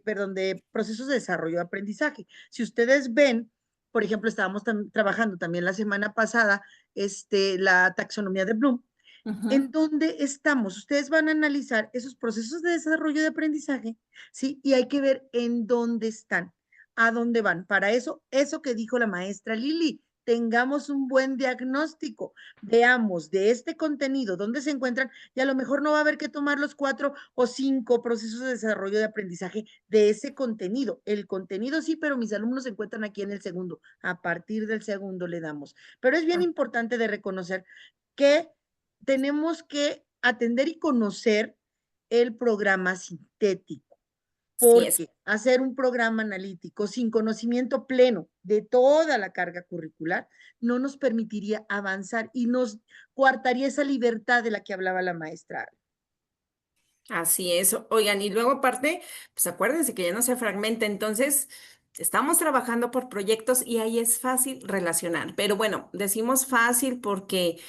perdón, de procesos de desarrollo de aprendizaje. Si ustedes ven, por ejemplo, estábamos trabajando también la semana pasada la taxonomía de Bloom, en dónde estamos. Ustedes van a analizar esos procesos de desarrollo de aprendizaje, ¿sí? Y hay que ver en dónde están, a dónde van. Para eso que dijo la maestra Lili, tengamos un buen diagnóstico, veamos de este contenido dónde se encuentran y a lo mejor no va a haber que tomar los 4 o 5 procesos de desarrollo de aprendizaje de ese contenido. El contenido sí, pero mis alumnos se encuentran aquí en el segundo. A partir del segundo le damos. Pero es bien importante de reconocer que tenemos que atender y conocer el programa sintético, Sí, es. porque hacer un programa analítico sin conocimiento pleno de toda la carga curricular no nos permitiría avanzar y nos coartaría esa libertad de la que hablaba la maestra. Así es. Oigan, y luego aparte, pues acuérdense que ya no se fragmenta, entonces estamos trabajando por proyectos y ahí es fácil relacionar. Pero bueno, decimos fácil porque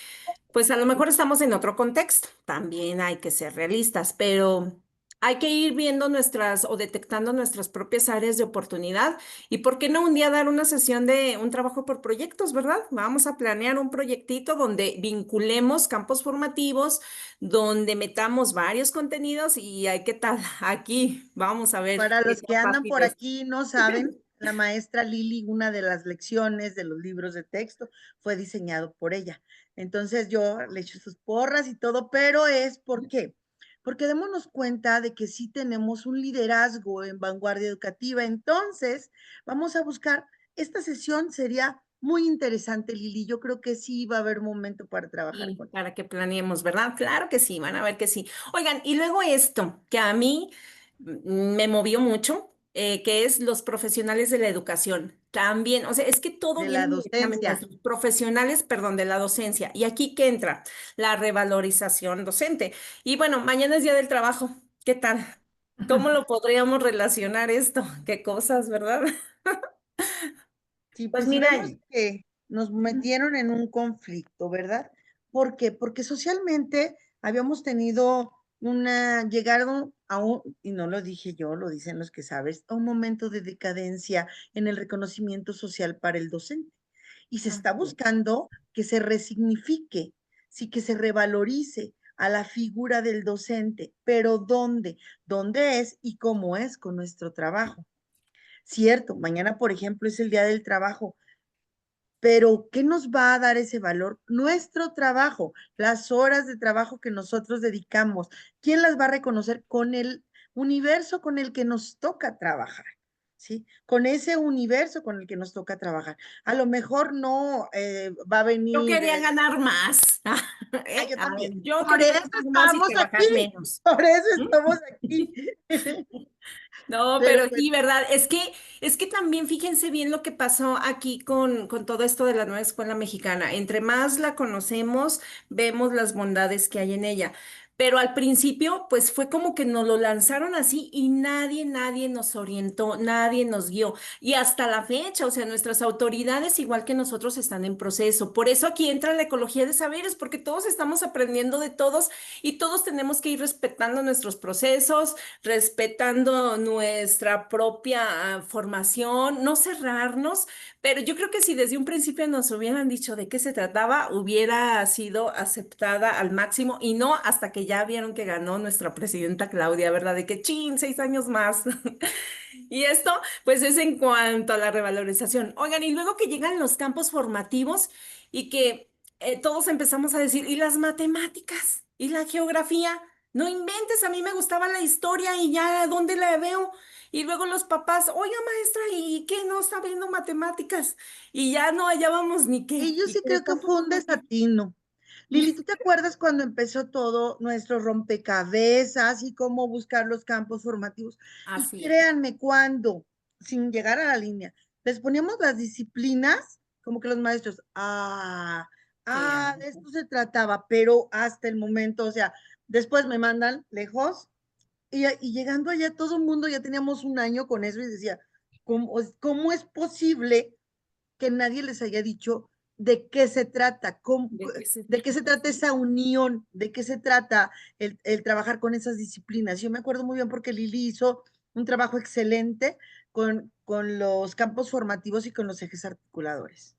pues a lo mejor estamos en otro contexto, también hay que ser realistas, pero hay que ir viendo nuestras o detectando nuestras propias áreas de oportunidad y por qué no un día dar una sesión de un trabajo por proyectos, ¿verdad? Vamos a planear un proyectito donde vinculemos campos formativos, donde metamos varios contenidos y hay qué tal, aquí vamos a ver Para qué los que tan andan fácil por es. aquí y no saben, la maestra Lili, una de las lecciones de los libros de texto fue diseñado por ella. Entonces yo le echo sus porras y todo, pero es ¿por qué? Porque démonos cuenta de que sí tenemos un liderazgo en vanguardia educativa. Entonces, vamos a buscar, esta sesión sería muy interesante, Lili. Yo creo que sí va a haber momento para trabajar Y con ella. para que planeemos, ¿verdad? Claro que sí, van a ver que sí. Oigan, y luego esto, que a mí me movió mucho, que es los profesionales de la educación. También, o sea, es que todo De viene la directamente a docencia. esos profesionales, perdón, de la docencia. Y aquí que entra la revalorización docente. Y bueno, mañana es Día del Trabajo. ¿Qué tal? ¿Cómo lo podríamos relacionar esto? Qué cosas, ¿verdad? Sí, Pues pues si mira, vemos que nos metieron en un conflicto, ¿verdad? ¿Por qué? Porque socialmente habíamos tenido llegado a un, y no lo dije yo, lo dicen los que sabes, a un momento de decadencia en el reconocimiento social para el docente. Y se está Así es. buscando que se resignifique, sí, que se revalorice a la figura del docente, pero ¿dónde? ¿Dónde es y cómo es con nuestro trabajo? Cierto, mañana, por ejemplo, es el Día del Trabajo, pero ¿qué nos va a dar ese valor? Nuestro trabajo, las horas de trabajo que nosotros dedicamos. ¿Quién las va a reconocer? Con el universo con el que nos toca trabajar, ¿sí? Con ese universo con el que nos toca trabajar. A lo mejor no va a Yo venir, quería ganar más. yo A ver, también. yo Por quería eso ganar más y estamos trabajar aquí, menos. por eso ¿Mm? estamos aquí. No, Pero pero bueno, sí, ¿verdad? Es que también fíjense bien lo que pasó aquí con todo esto de la nueva escuela mexicana. Entre más la conocemos, vemos las bondades que hay en ella. Pero al principio, pues fue como que nos lo lanzaron así y nadie nos orientó, nadie nos guió. Y hasta la fecha, o sea, nuestras autoridades, igual que nosotros, están en proceso. Por eso aquí entra la ecología de saberes, porque todos estamos aprendiendo de todos y todos tenemos que ir respetando nuestros procesos, respetando nuestra propia formación, no cerrarnos, pero yo creo que si desde un principio nos hubieran dicho de qué se trataba, hubiera sido aceptada al máximo y no hasta que ya vieron que ganó nuestra presidenta Claudia, ¿verdad? De que, chin, 6 años más. Y esto, pues es en cuanto a la revalorización. Oigan, y luego que llegan los campos formativos y que todos empezamos a decir, ¿y las matemáticas? ¿Y la geografía? No inventes, a mí me gustaba la historia y ya, ¿dónde la veo? Y luego los papás, oiga maestra, ¿y qué? No está viendo matemáticas. Y ya no hallábamos ni qué. y yo Y sí con los creo que campos fue un formativos. desatino. Lili, ¿tú te acuerdas cuando empezó todo nuestro rompecabezas y cómo buscar los campos formativos? Y Así es. créanme, cuando, sin llegar a la línea, les poníamos las disciplinas, como que los maestros, Claro. de esto se trataba, pero hasta el momento, o sea, después me mandan lejos y llegando allá todo el mundo ya teníamos un año con eso y decía, ¿cómo es posible que nadie les haya dicho de qué se trata, ¿De qué se de qué trata? se trata esa unión, de qué se trata el trabajar con esas disciplinas? Yo me acuerdo muy bien porque Lili hizo un trabajo excelente con los campos formativos y con los ejes articuladores.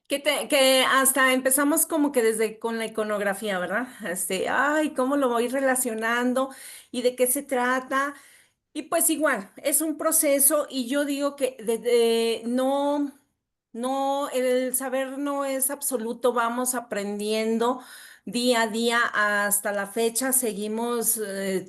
Que hasta empezamos como que desde con la iconografía, ¿verdad? Ay, ¿cómo lo voy relacionando? ¿Y de qué se trata? Y pues igual, es un proceso y yo digo que no, el saber no es absoluto, vamos aprendiendo día a día hasta la fecha, seguimos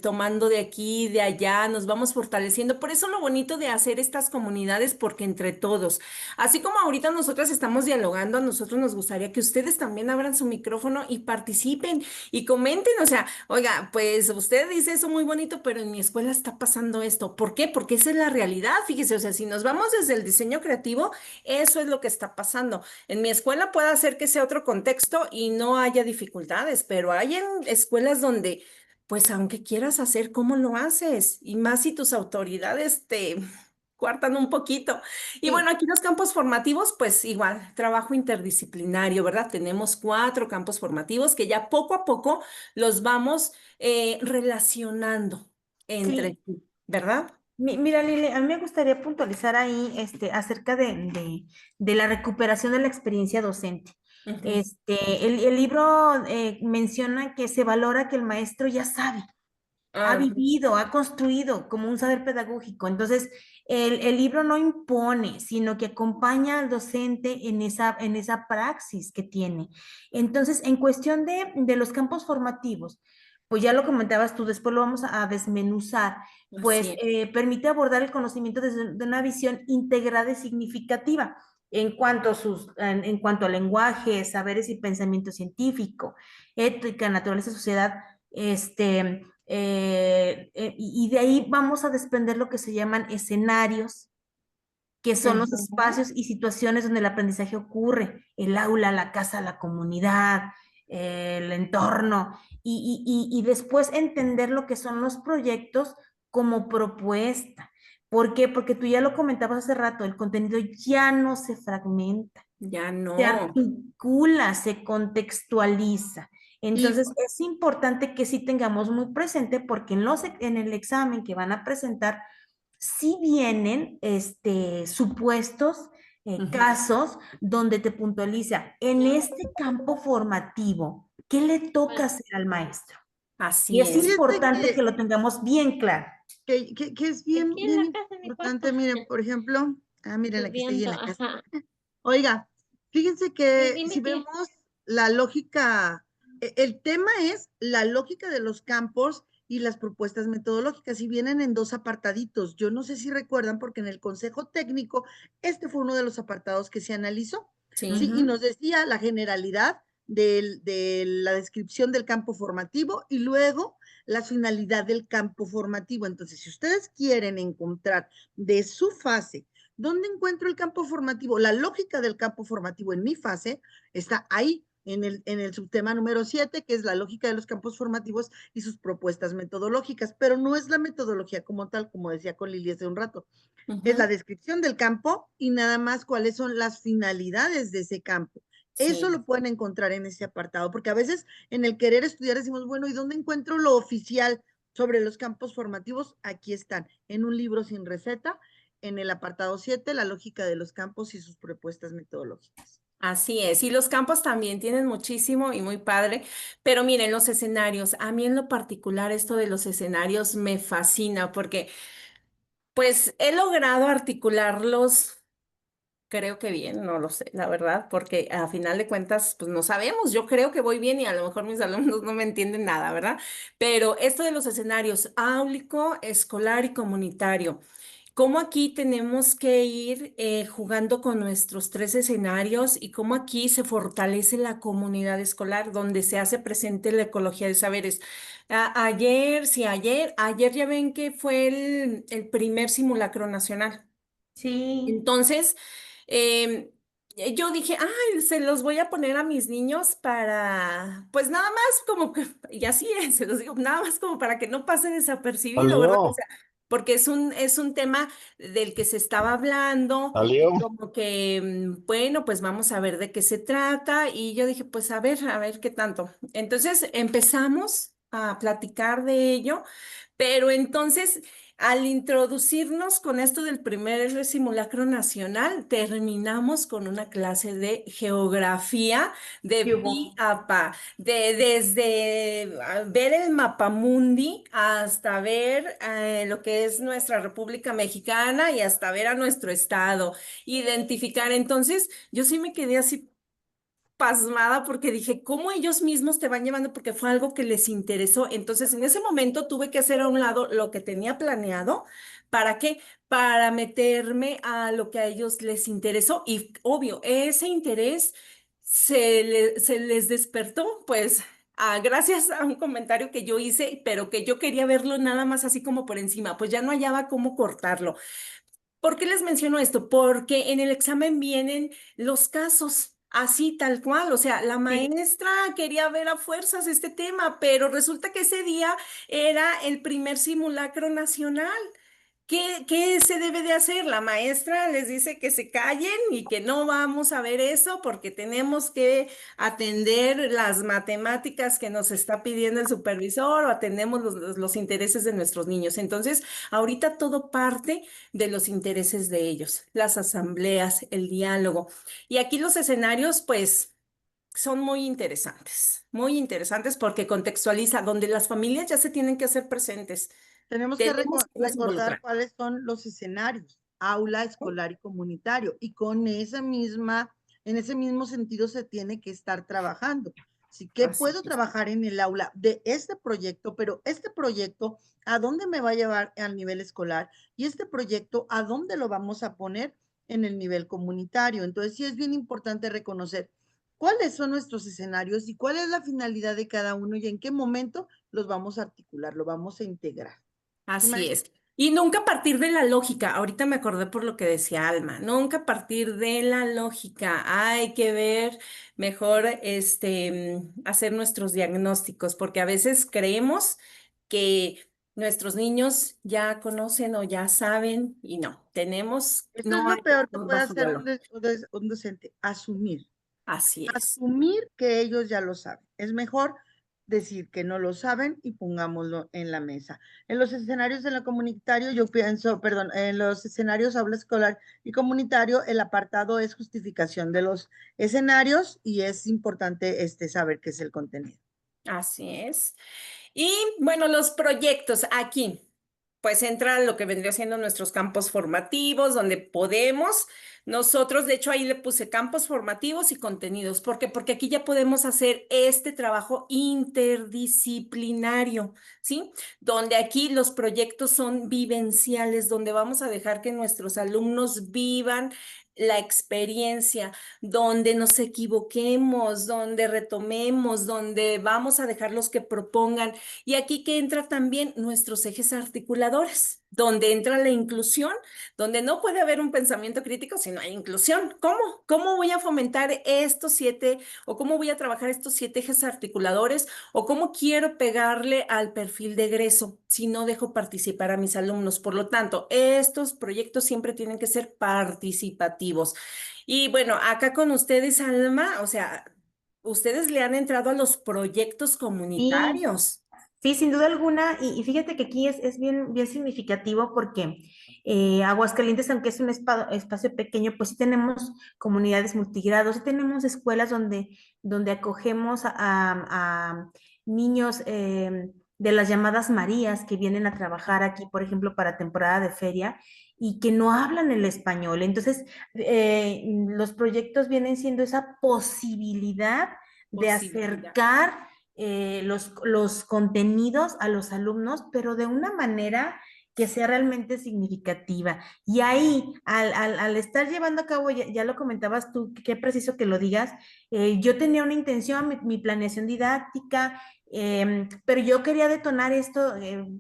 tomando de aquí, de allá, nos vamos fortaleciendo. Por eso lo bonito de hacer estas comunidades, porque entre todos, así como ahorita nosotras estamos dialogando, a nosotros nos gustaría que ustedes también abran su micrófono y participen y comenten, o sea, oiga, pues usted dice eso muy bonito, pero en mi escuela está pasando esto. ¿Por qué? Porque esa es la realidad, fíjese, o sea, si nos vamos desde el diseño creativo, eso es lo que está pasando. En mi escuela puede ser que sea otro contexto y no haya dificultades, pero hay en escuelas donde, pues aunque quieras hacer, ¿cómo lo haces? Y más si tus autoridades te cuartan un poquito. Y Sí, bueno, aquí los campos formativos, pues igual, trabajo interdisciplinario, ¿verdad? Tenemos 4 campos formativos que ya poco a poco los vamos relacionando entre sí. sí, ¿verdad? Mira, Lili, a mí me gustaría puntualizar ahí acerca de la recuperación de la experiencia docente. Ujú. El libro menciona que se valora que el maestro ya sabe, ha Ah, vivido, ha construido como un saber pedagógico. Entonces, el libro no impone, sino que acompaña al docente en esa praxis que tiene. Entonces, en cuestión de los campos formativos, pues ya lo comentabas tú, después lo vamos a desmenuzar, así pues es. permite abordar el conocimiento desde de una visión integrada y significativa. En cuanto a lenguaje, saberes y pensamiento científico, ética, naturaleza, sociedad, y de ahí vamos a desprender lo que se llaman escenarios, que son los Ujú. espacios y situaciones donde el aprendizaje ocurre, el aula, la casa, la comunidad, el entorno, y después entender lo que son los proyectos como propuesta. ¿Por qué? Porque tú ya lo comentabas hace rato, el contenido ya no se fragmenta, Ya se no. articula, se contextualiza. Y Entonces, es importante que sí tengamos muy presente porque en el examen que van a presentar, sí vienen supuestos, Ujú. casos donde te puntualiza en este campo formativo, ¿qué le toca hacer al maestro? Y Así es es. fíjense importante que lo tengamos bien claro. que es bien, Aquí en la bien casa, en mi importante, cuarto, miren, por ejemplo, miren la que está ahí en estudiando, la casa. ajá. Oiga, fíjense Sí, que dime, si tía. vemos la lógica, el tema es la lógica de los campos y las propuestas metodológicas, y vienen en 2 apartaditos. Yo no sé si recuerdan, porque en el Consejo Técnico, este fue uno de los apartados que se analizó, Sí. ¿sí? Y Ujú. nos decía la generalidad de la descripción del campo formativo y luego la finalidad del campo formativo. Entonces, si ustedes quieren encontrar de su fase, ¿dónde encuentro el campo formativo? La lógica del campo formativo en mi fase está ahí, en el subtema número 7, que es la lógica de los campos formativos y sus propuestas metodológicas, pero no es la metodología como tal, como decía con Lili hace un rato, es la Ujú. descripción del campo y nada más cuáles son las finalidades de ese campo. Eso Sí. lo pueden encontrar en ese apartado, porque a veces en el querer estudiar decimos, bueno, ¿y dónde encuentro lo oficial sobre los campos formativos? Aquí están, en un libro sin receta, en el apartado 7, la lógica de los campos y sus propuestas metodológicas. Así es, y los campos también tienen muchísimo y muy padre, pero miren, los escenarios, a mí en lo particular esto de los escenarios me fascina porque pues he logrado articularlos, creo que bien, no lo sé, la verdad, porque a final de cuentas pues no sabemos, yo creo que voy bien y a lo mejor mis alumnos no me entienden nada, ¿verdad? Pero esto de los escenarios áulico, escolar y comunitario. cómo aquí tenemos que ir jugando con nuestros tres escenarios y cómo aquí se fortalece la comunidad escolar donde se hace presente la ecología de saberes. Ayer ya ven que fue el primer simulacro nacional. Sí, Entonces, em, yo dije, ay, se los voy a poner a mis niños para, pues nada más como que, y así es, se los digo, nada más como para que no pase desapercibido, ¿verdad? O Salió, sea, porque es un tema del que se estaba hablando salió. y como que, bueno, pues vamos a ver de qué se trata. Y yo dije, pues a ver qué tanto. Entonces empezamos a platicar de ello. Pero entonces, al introducirnos con esto del primer simulacro nacional, terminamos con una clase de geografía de ¿qué pi hubo? a pa, desde ver el mapamundi hasta ver lo que es nuestra República Mexicana y hasta ver a nuestro estado, identificar. Entonces, yo sí me quedé así pasmada porque dije, ¿cómo ellos mismos te van llevando? Porque fue algo que les interesó. Entonces, en ese momento tuve que hacer a un lado lo que tenía planeado. ¿Para qué? Para meterme a lo que a ellos les interesó. Y obvio, ese interés se les despertó, pues, gracias a un comentario que yo hice, pero que yo quería verlo nada más así como por encima, pues ya no hallaba cómo cortarlo. ¿Por qué les menciono esto? Porque en el examen vienen los casos, así tal cual. O sea, la Sí. maestra quería ver a fuerzas este tema, pero resulta que ese día era el primer simulacro nacional. ¿Qué se debe de hacer? La maestra les dice que se callen y que no vamos a ver eso porque tenemos que atender las matemáticas que nos está pidiendo el supervisor o atendemos los intereses de nuestros niños. Entonces, ahorita todo parte de los intereses de ellos, las asambleas, el diálogo. Y aquí los escenarios, pues, son muy interesantes porque contextualiza, donde las familias ya se tienen que hacer presentes. Tenemos que Tenemos que irlas recordar involucrar. cuáles son los escenarios, aula, escolar y comunitario, y con esa misma, en ese mismo sentido se tiene que estar trabajando. Así que Así puedo es. trabajar en el aula de este proyecto, pero este proyecto, ¿a dónde me va a llevar al nivel escolar? Y este proyecto, ¿a dónde lo vamos a poner en el nivel comunitario? Entonces, sí es bien importante reconocer cuáles son nuestros escenarios y cuál es la finalidad de cada uno y en qué momento los vamos a articular, lo vamos a integrar. ¿Sí, Así maestra? es. Y nunca partir de la lógica. Ahorita me acordé por lo que decía Alma. Nunca partir de la lógica. Hay que ver mejor, hacer nuestros diagnósticos, porque a veces creemos que nuestros niños ya conocen o ya saben y no. Eso es No lo hay que peor que irnos puede bajo hacer la lógica. un docente, asumir. Así es. Asumir que ellos ya lo saben. Es mejor decir que no lo saben y pongámoslo en la mesa. En los escenarios de lo comunitario, yo pienso, perdón, en los escenarios aula escolar y comunitario, el apartado es justificación de los escenarios y es importante saber qué es el contenido. Así es. Y bueno, los proyectos aquí, pues entra lo que vendría siendo nuestros campos formativos, donde podemos, nosotros, de hecho ahí le puse campos formativos y contenidos. ¿Por qué? Porque aquí ya podemos hacer este trabajo interdisciplinario, ¿sí? Donde aquí los proyectos son vivenciales, donde vamos a dejar que nuestros alumnos vivan la experiencia, donde nos equivoquemos, donde retomemos, donde vamos a dejarlos que propongan. Y aquí que entra también nuestros ejes articuladores, donde entra la inclusión, donde no puede haber un pensamiento crítico si no hay inclusión. ¿Cómo? ¿Cómo voy a fomentar estos siete o cómo voy a trabajar estos siete ejes articuladores o cómo quiero pegarle al perfil de egreso si no dejo participar a mis alumnos? Por lo tanto, estos proyectos siempre tienen que ser participativos. Y bueno, acá con ustedes, Alma, o sea, ustedes le han entrado a los proyectos Sí, comunitarios. sí, sin duda alguna. Y fíjate que aquí es bien, bien significativo porque Aguascalientes, aunque es un espacio pequeño, pues sí tenemos comunidades multigrados, sí tenemos escuelas donde acogemos a niños de las llamadas Marías que vienen a trabajar aquí, por ejemplo, para temporada de feria y que no hablan el español. Entonces, los proyectos vienen siendo esa posibilidad de Posibilidad. acercar los contenidos a los alumnos, pero de una manera que sea realmente significativa. Y ahí, al estar llevando a cabo, ya lo comentabas tú, qué preciso que lo digas, yo tenía una intención, mi planeación didáctica, pero yo quería detonar esto,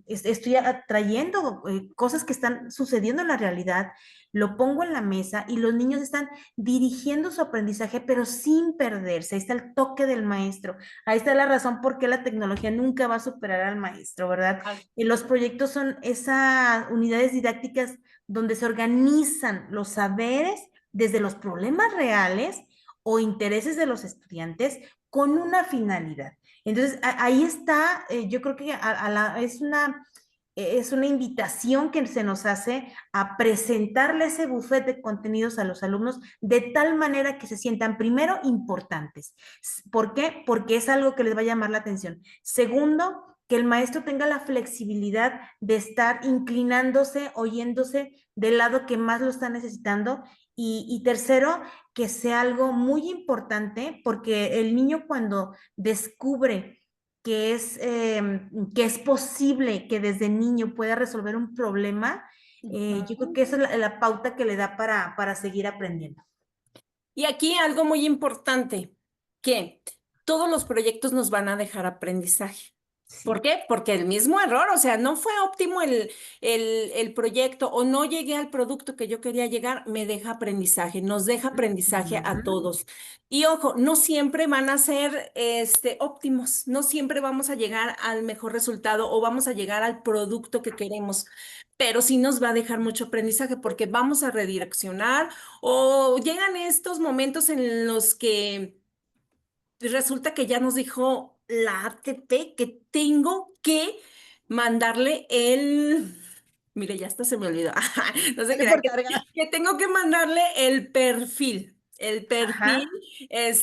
estoy atrayendo cosas que están sucediendo en la realidad, lo pongo en la mesa y los niños están dirigiendo su aprendizaje, pero sin perderse. Ahí está el toque del maestro. Ahí está la razón por qué la tecnología nunca va a superar al maestro, ¿verdad? Y los proyectos son esas unidades didácticas donde se organizan los saberes desde los problemas reales o intereses de los estudiantes con una finalidad. Entonces, ahí está, yo creo que es una invitación que se nos hace a presentarle ese buffet de contenidos a los alumnos de tal manera que se sientan, primero, importantes. ¿Por qué? Porque es algo que les va a llamar la atención. Segundo, que el maestro tenga la flexibilidad de estar inclinándose, oyéndose del lado que más lo está necesitando. Y tercero, que sea algo muy importante, porque el niño cuando descubre que es posible que desde niño pueda resolver un problema, yo creo Ujú. que esa es la pauta que le da para seguir aprendiendo. Y aquí algo muy importante, que todos los proyectos nos van a dejar aprendizaje. ¿Por Sí. qué? Porque el mismo error, o sea, no fue óptimo el proyecto o no llegué al producto que yo quería llegar, me deja aprendizaje, nos deja aprendizaje a Ujú. todos. Y ojo, no siempre van a ser óptimos, no siempre vamos a llegar al mejor resultado o vamos a llegar al producto que queremos, pero sí nos va a dejar mucho aprendizaje porque vamos a redireccionar o llegan estos momentos en los que resulta que ya nos dijo la ATP que tengo que mandarle mire, ya hasta se me olvidó. No se crea Teleportar. que tengo que mandarle el perfil Ajá.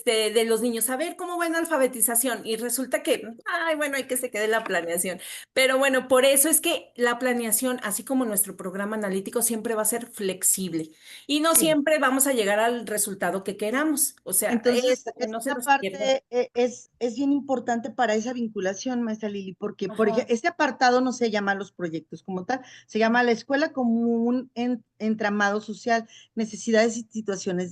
de los niños, a ver cómo va en alfabetización. Y resulta que, ay, bueno, hay que se quede la planeación. Pero bueno, por eso es que la planeación, así como nuestro programa analítico, siempre va a ser flexible y no Sí. siempre vamos a llegar al resultado que queramos. O sea, Entonces, esto que no se esta nos pierda. parte es bien importante para esa vinculación, maestra Lili, porque, por Ajá. ejemplo, este apartado no se llama los proyectos como tal, se llama la escuela como un entramado social, necesidades y situaciones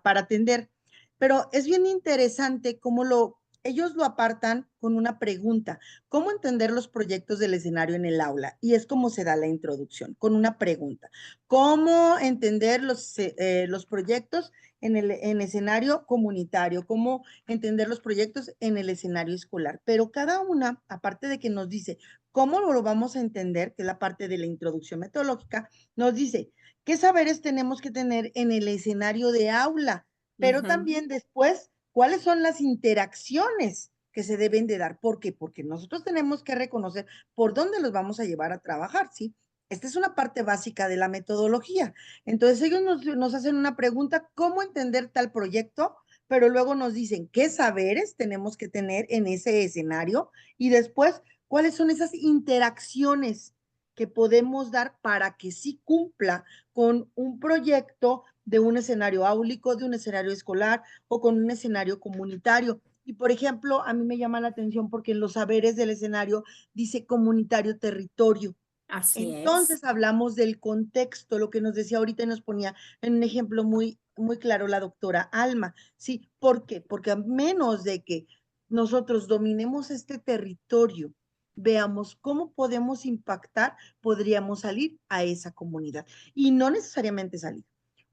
para atender. Pero es bien interesante cómo ellos lo apartan con una pregunta, ¿cómo entender los proyectos del escenario en el aula? Y es como se da la introducción, con una pregunta. ¿Cómo entender los proyectos en escenario comunitario, cómo entender los proyectos en el escenario escolar? Pero cada una, aparte de que nos dice cómo lo vamos a entender, que es la parte de la introducción metodológica, nos dice qué saberes tenemos que tener en el escenario de aula, pero Ujú. también después, cuáles son las interacciones que se deben de dar. ¿Por qué? Porque nosotros tenemos que reconocer por dónde los vamos a llevar a trabajar, ¿sí? Esta es una parte básica de la metodología. Entonces ellos nos hacen una pregunta, ¿cómo entender tal proyecto? Pero luego nos dicen qué saberes tenemos que tener en ese escenario y después cuáles son esas interacciones que podemos dar para que sí cumpla con un proyecto de un escenario áulico, de un escenario escolar o con un escenario comunitario. Y por ejemplo, a mí me llama la atención porque en los saberes del escenario dice comunitario territorio. Así es. Entonces hablamos del contexto, lo que nos decía ahorita y nos ponía en un ejemplo muy, muy claro la doctora Alma. Sí, ¿por qué? Porque a menos de que nosotros dominemos este territorio, veamos cómo podemos impactar, podríamos salir a esa comunidad. Y no necesariamente salir,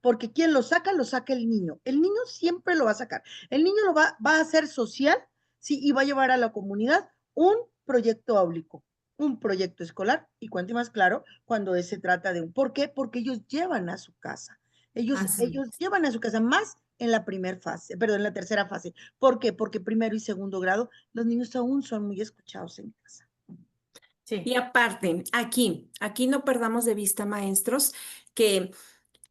porque quien lo saca el niño. El niño siempre lo va a sacar. El niño va a hacer social, sí, y va a llevar a la comunidad un proyecto áulico, un proyecto escolar y cuanto más claro cuando se trata de un. ¿Por qué? Porque ellos llevan a su casa. Así Ellos es. llevan a su casa más en la primera fase, perdón, en la tercera fase. ¿Por qué? Porque primero y segundo grado los niños aún son muy escuchados en casa. Y Sí. aparte, aquí no perdamos de vista, maestros, que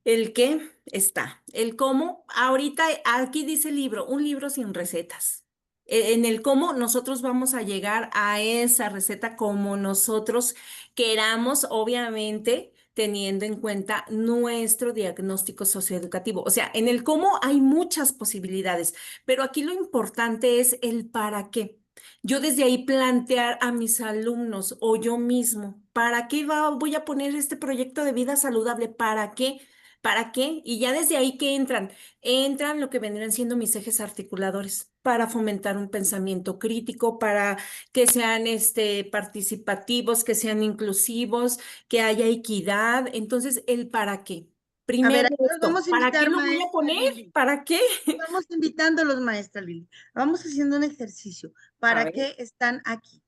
el qué está, el cómo, ahorita aquí dice libro, un libro sin recetas. En el cómo nosotros vamos a llegar a esa receta como nosotros queramos, obviamente teniendo en cuenta nuestro diagnóstico socioeducativo. O sea, en el cómo hay muchas posibilidades, pero aquí lo importante es el para qué. yo desde ahí plantear a mis alumnos o yo mismo, ¿para qué voy a poner este proyecto de vida saludable? ¿Para qué? ¿Para qué? Y ya desde ahí que entran lo que vendrían siendo mis ejes articuladores para fomentar un pensamiento crítico, para que sean participativos, que sean inclusivos, que haya equidad. Entonces, el para qué. A ver, Primero aquí los esto, vamos a ¿para qué invitar, lo voy a maestra poner? Lili. ¿Para qué? Vamos invitándolos, maestra Lili. Vamos haciendo un ejercicio. A ¿Para ver. qué están aquí?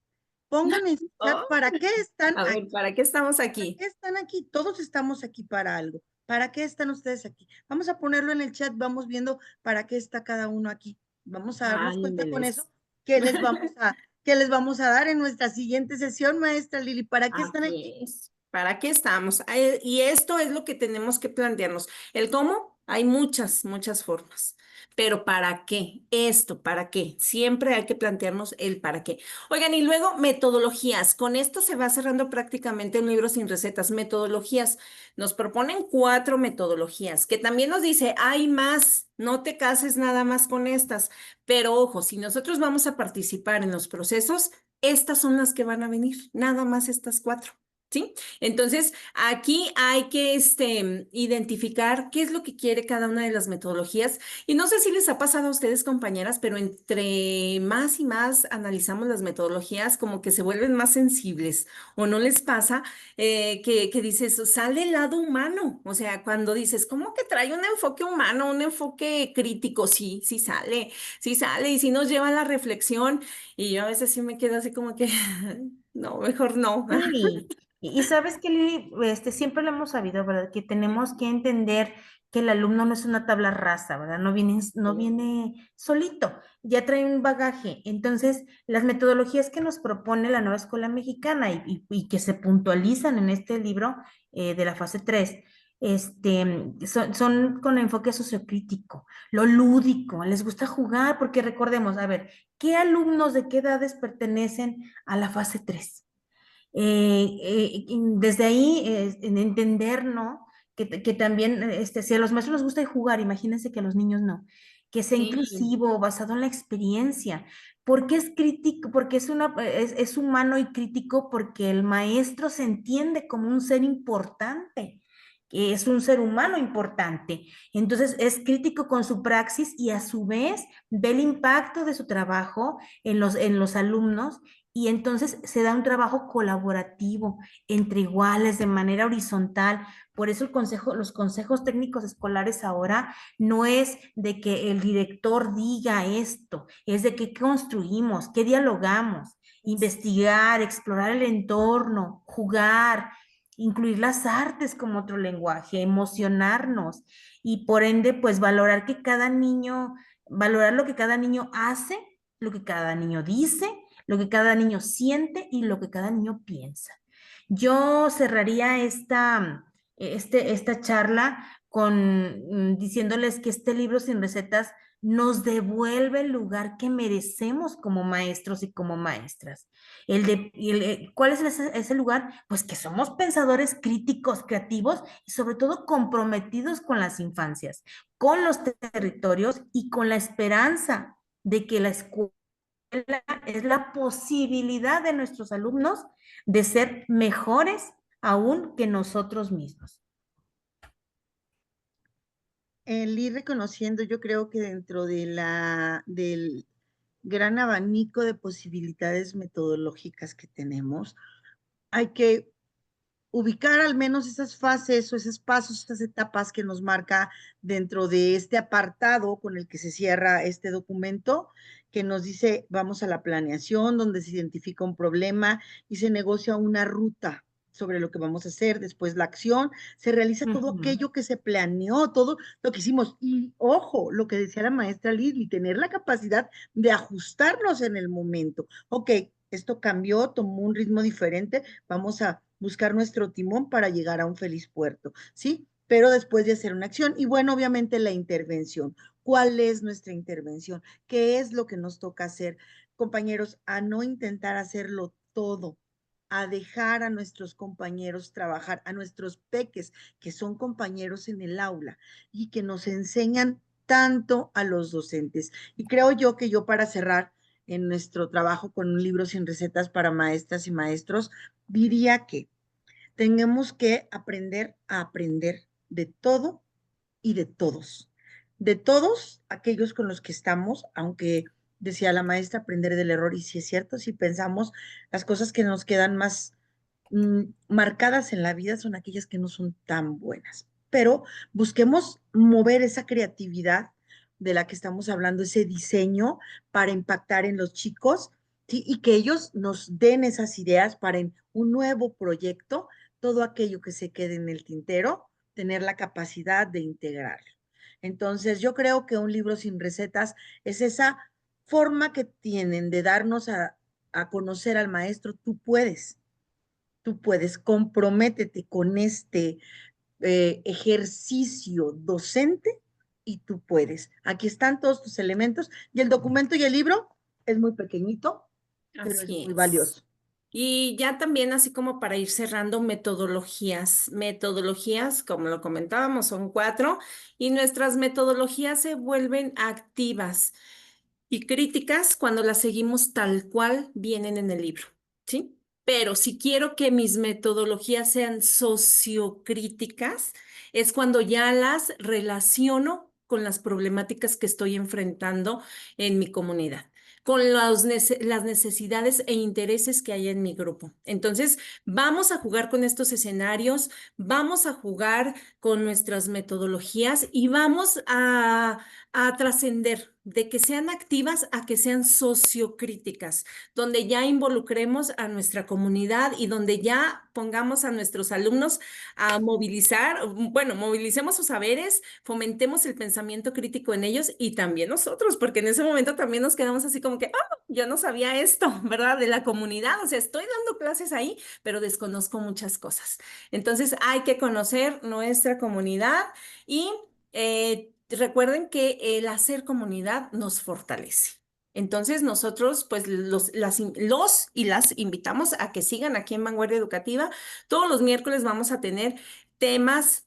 Pongan en su chat, Oh, ¿para qué están a ver, aquí? ¿para qué estamos ¿Para aquí? qué están aquí? Todos estamos aquí para algo. ¿Para qué están ustedes aquí? Vamos a ponerlo en el chat, vamos viendo para qué está cada uno aquí. Vamos a darnos cuenta con eso Ándeles. que les vamos a, que les vamos a dar en nuestra siguiente sesión, maestra Lili. ¿Para qué están aquí? Así es. ¿Para qué estamos? Y esto es lo que tenemos que plantearnos. ¿El cómo? Hay muchas formas. Pero ¿para qué? Esto, ¿para qué? Siempre hay que plantearnos el para qué. Oigan, y luego metodologías. Con esto se va cerrando prácticamente un libro sin recetas. Metodologías. Nos proponen 4 metodologías, que también nos dice, hay más, no te cases nada más con estas. Pero ojo, si nosotros vamos a participar en los procesos, estas son las que van a venir, nada más estas 4. ¿Sí? Entonces, aquí hay que identificar qué es lo que quiere cada una de las metodologías. Y no sé si les ha pasado a ustedes, compañeras, pero entre más y más analizamos las metodologías, como que se vuelven más sensibles. ¿O no les pasa que dices, sale el lado humano? O sea, cuando dices, ¿cómo que trae un enfoque humano, un enfoque crítico? Sí, sí sale y sí nos lleva a la reflexión. Y yo a veces sí me quedo así como que, no, mejor no. Sí, y sabes que Lili, siempre lo hemos sabido, ¿verdad? Que tenemos que entender que el alumno no es una tabla rasa, ¿verdad? No viene solito, ya trae un bagaje. Entonces, las metodologías que nos propone la nueva escuela mexicana y que se puntualizan en este libro de la fase 3, son con enfoque sociocrítico, lo lúdico, les gusta jugar, porque recordemos, a ver, ¿qué alumnos de qué edades pertenecen a la fase 3? Desde ahí, en entender, ¿no? Que también, si a los maestros les gusta jugar, imagínense que a los niños no. Que sea Sí, inclusivo, basado en la experiencia. Porque es crítico, porque es humano y crítico, porque el maestro se entiende como un ser importante, que es un ser humano importante. Entonces, es crítico con su praxis y a su vez ve el impacto de su trabajo en los alumnos y entonces se da un trabajo colaborativo entre iguales, de manera horizontal. Por eso los consejos técnicos escolares ahora no es de que el director diga esto, es de qué construimos, qué dialogamos, investigar, explorar el entorno, jugar, incluir las artes como otro lenguaje, emocionarnos y por ende, pues valorar lo que cada niño hace, lo que cada niño dice, lo que cada niño siente y lo que cada niño piensa. Yo cerraría esta charla diciéndoles que este libro sin recetas nos devuelve el lugar que merecemos como maestros y como maestras. ¿Cuál es ese lugar? Pues que somos pensadores críticos, creativos y sobre todo comprometidos con las infancias, con los territorios y con la esperanza de que la escuela es la posibilidad de nuestros alumnos de ser mejores aún que nosotros mismos. El ir reconociendo, yo creo que dentro del gran abanico de posibilidades metodológicas que tenemos, hay que ubicar al menos esas fases o esos pasos, esas etapas que nos marca dentro de este apartado con el que se cierra este documento, que nos dice, vamos a la planeación, donde se identifica un problema y se negocia una ruta sobre lo que vamos a hacer, después la acción, se realiza todo Ujú. aquello que se planeó, todo lo que hicimos. Y ojo, lo que decía la maestra Lili, tener la capacidad de ajustarnos en el momento. Ok, esto cambió, tomó un ritmo diferente, vamos a buscar nuestro timón para llegar a un feliz puerto, ¿sí? Pero después de hacer una acción y bueno, obviamente la intervención. ¿Cuál es nuestra intervención? ¿Qué es lo que nos toca hacer? Compañeros, a no intentar hacerlo todo, a dejar a nuestros compañeros trabajar, a nuestros peques, que son compañeros en el aula y que nos enseñan tanto a los docentes. Y creo yo que yo para cerrar, en nuestro trabajo con un libro sin recetas para maestras y maestros, diría que tenemos que aprender a aprender de todo y de todos aquellos con los que estamos, aunque decía la maestra, aprender del error, y si es cierto, si pensamos, las cosas que nos quedan más marcadas en la vida son aquellas que no son tan buenas, pero busquemos mover esa creatividad de la que estamos hablando, ese diseño para impactar en los chicos, ¿sí? Y que ellos nos den esas ideas para en un nuevo proyecto, todo aquello que se quede en el tintero, tener la capacidad de integrarlo. Entonces, yo creo que un libro sin recetas es esa forma que tienen de darnos a conocer al maestro. Tú puedes, comprométete con este ejercicio docente y tú puedes. Aquí están todos tus elementos y el documento y el libro es muy pequeñito, pero es Así muy es. valioso. Y ya también, así como para ir cerrando, metodologías. Metodologías, como lo comentábamos, son 4 y nuestras metodologías se vuelven activas y críticas cuando las seguimos tal cual vienen en el libro, ¿sí? Pero si quiero que mis metodologías sean sociocríticas, es cuando ya las relaciono con las problemáticas que estoy enfrentando en mi comunidad, con las necesidades e intereses que hay en mi grupo. Entonces, vamos a jugar con estos escenarios, vamos a jugar con nuestras metodologías y vamos a trascender de que sean activas a que sean sociocríticas, donde ya involucremos a nuestra comunidad y donde ya pongamos a nuestros alumnos a movilizar, bueno, movilicemos sus saberes, fomentemos el pensamiento crítico en ellos y también nosotros, porque en ese momento también nos quedamos así como que, ah, yo no sabía esto, ¿verdad? De la comunidad, o sea, estoy dando clases ahí, pero desconozco muchas cosas. Entonces, hay que conocer nuestra comunidad y recuerden que el hacer comunidad nos fortalece. Entonces, nosotros, pues, los y las invitamos a que sigan aquí en Vanguardia Educativa. Todos los miércoles vamos a tener temas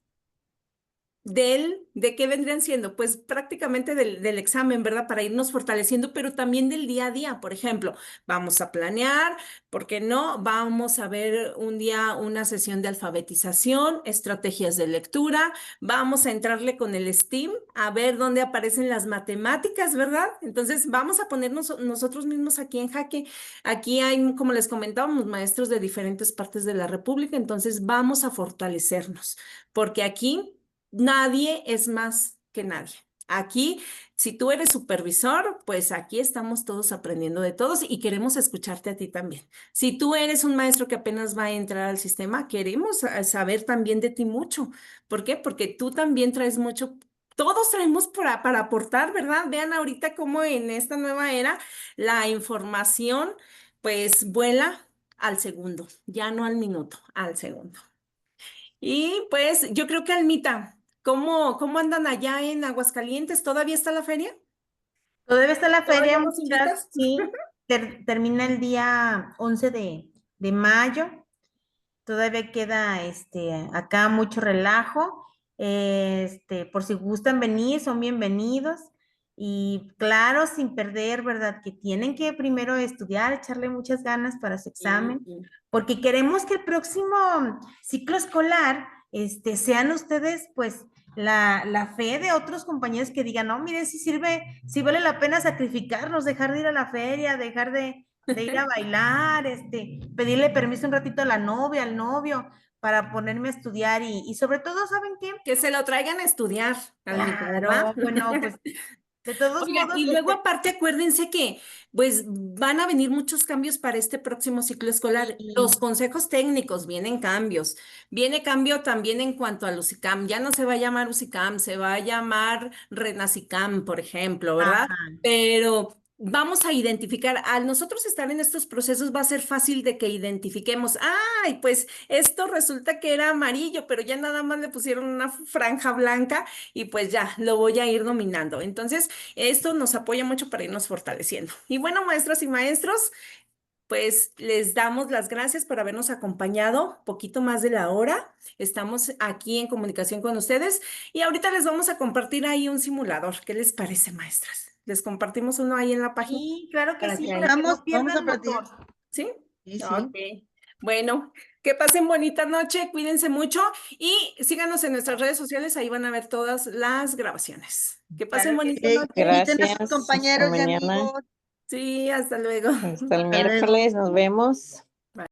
¿de qué vendrían siendo? Pues prácticamente del examen, ¿verdad? Para irnos fortaleciendo, pero también del día a día. Por ejemplo, vamos a planear, ¿por qué no? Vamos a ver un día una sesión de alfabetización, estrategias de lectura, vamos a entrarle con el STEAM, a ver dónde aparecen las matemáticas, ¿verdad? Entonces, vamos a ponernos nosotros mismos aquí en jaque. Aquí hay, como les comentábamos, maestros de diferentes partes de la República, entonces vamos a fortalecernos, porque aquí nadie es más que nadie. Aquí, si tú eres supervisor, pues aquí estamos todos aprendiendo de todos y queremos escucharte a ti también. Si tú eres un maestro que apenas va a entrar al sistema, queremos saber también de ti mucho. ¿Por qué? Porque tú también traes mucho. Todos traemos para aportar, ¿verdad? Vean ahorita cómo en esta nueva era la información pues vuela al segundo, ya no al minuto, al segundo. Y pues yo creo que Almita, ¿cómo andan allá en Aguascalientes? ¿Todavía está la feria? Todavía está la feria, ¿Todavía nos muchas, invitas? sí, termina el día 11 de mayo. Todavía queda acá mucho relajo. Por si gustan venir, son bienvenidos. Y claro, sin perder, ¿verdad? Que tienen que primero estudiar, echarle muchas ganas para su examen, Sí. porque queremos que el próximo ciclo escolar, sean ustedes, pues, la fe de otros compañeros que digan, no, mire, si sirve, si vale la pena sacrificarnos, dejar de ir a la feria, dejar de ir a bailar, pedirle permiso un ratito a la novia, al novio, para ponerme a estudiar y sobre todo, ¿saben qué? Que se lo traigan a estudiar, Almita, ¿verdad? Claro, bueno, pues de todos Oigan, modos, y luego aparte acuérdense que pues van a venir muchos cambios para este próximo ciclo escolar. y, Los consejos técnicos vienen cambios. Viene cambio también en cuanto a Lucicam. Ya no se va a llamar Lucicam, se va a llamar Renacicam, por ejemplo, ¿verdad? ajá, Pero vamos a identificar, al nosotros estar en estos procesos va a ser fácil de que identifiquemos, ay, pues esto resulta que era amarillo, pero ya nada más le pusieron una franja blanca y pues ya lo voy a ir dominando. Entonces, esto nos apoya mucho para irnos fortaleciendo. Y bueno, maestras y maestros, pues les damos las gracias por habernos acompañado poquito más de la hora. Estamos aquí en comunicación con ustedes y ahorita les vamos a compartir ahí un simulador. ¿Qué les parece, maestras? Les compartimos uno ahí en la página. Sí, claro que Para sí, que para que Vamos, no pierdan vamos a platicar. motor. ¿Sí? Sí, sí. Ok. Bueno, que pasen bonita noche, cuídense mucho y síganos en nuestras redes sociales, ahí van a ver todas las grabaciones. Que pasen Claro que bonita sí. noche. Inviten a sus Gracias. Hasta compañeros y mañana. amigos. Sí, hasta luego. Hasta el Hasta luego. miércoles. Nos vemos.